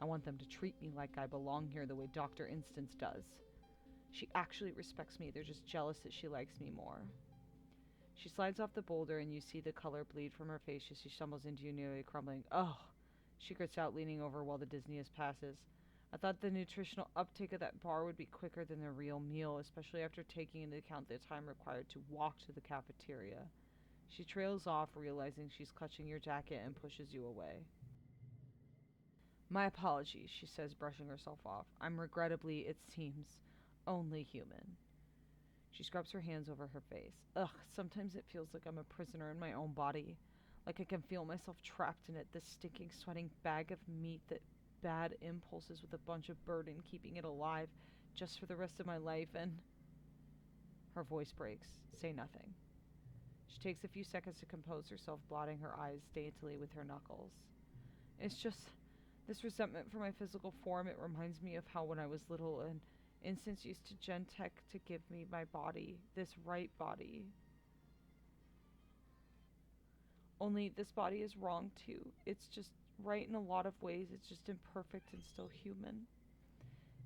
Speaker 1: I want them to treat me like I belong here the way Dr. Instance does. She actually respects me. They're just jealous that she likes me more. She slides off the boulder, and you see the color bleed from her face as she stumbles into you, nearly crumbling. Ugh, she grits out, leaning over while the dizziness passes. I thought the nutritional uptake of that bar would be quicker than the real meal, especially after taking into account the time required to walk to the cafeteria. She trails off, realizing she's clutching your jacket, and pushes you away. My apologies, she says, brushing herself off. I'm regrettably, it seems, only human. She scrubs her hands over her face. Ugh, sometimes it feels like I'm a prisoner in my own body. Like I can feel myself trapped in it, this stinking, sweating bag of meat that bad impulses with a bunch of burden keeping it alive just for the rest of my life, and... Her voice breaks. Say nothing. She takes a few seconds to compose herself, blotting her eyes daintily with her knuckles. It's just this resentment for my physical form. It reminds me of how when I was little, an instance used to Gentech to give me my body, this right body. Only this body is wrong too. It's just right in a lot of ways. It's just imperfect and still human.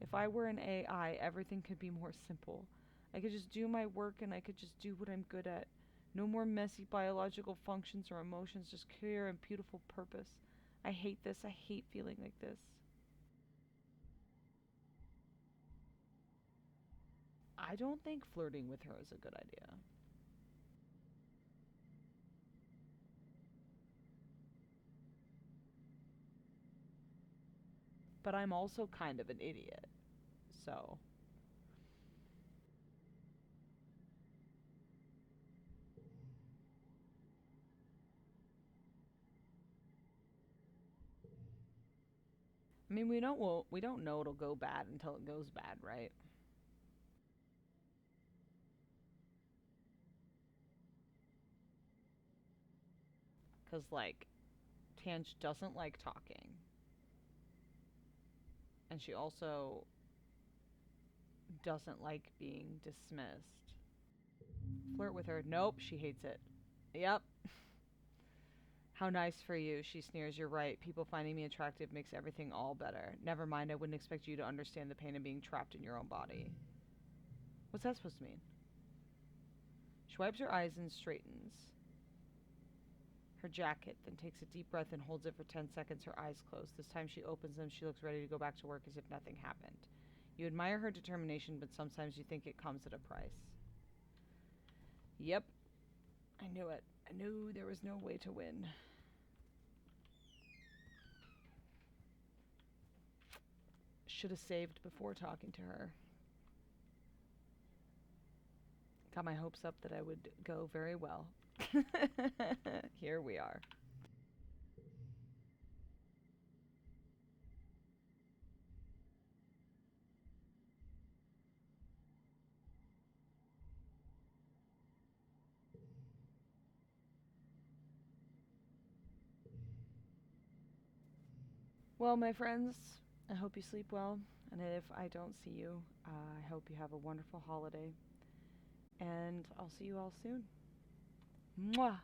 Speaker 1: If I were an AI, everything could be more simple. I could just do my work and I could just do what I'm good at. No more messy biological functions or emotions, just clear and beautiful purpose. I hate this. I hate feeling like this. I don't think flirting with her is a good idea. But I'm also kind of an idiot. So, I mean, we don't know it'll go bad until it goes bad, right? Cuz like Tange doesn't like talking. And she also doesn't like being dismissed. Flirt with her. Nope, she hates it. Yep. How nice for you, she sneers. You're right. People finding me attractive makes everything all better. Never mind, I wouldn't expect you to understand the pain of being trapped in your own body. What's that supposed to mean? She wipes her eyes and straightens her jacket, then takes a deep breath and holds it for 10 seconds, her eyes closed. This time she opens them. She looks ready to go back to work as if nothing happened. You admire her determination, but sometimes you think it comes at a price. Yep. I knew it. I knew there was no way to win. Should have saved before talking to her. Got my hopes up that I would go very well. Here we are. Well, my friends, I hope you sleep well. And if I don't see you, I hope you have a wonderful holiday. And I'll see you all soon. Mwah!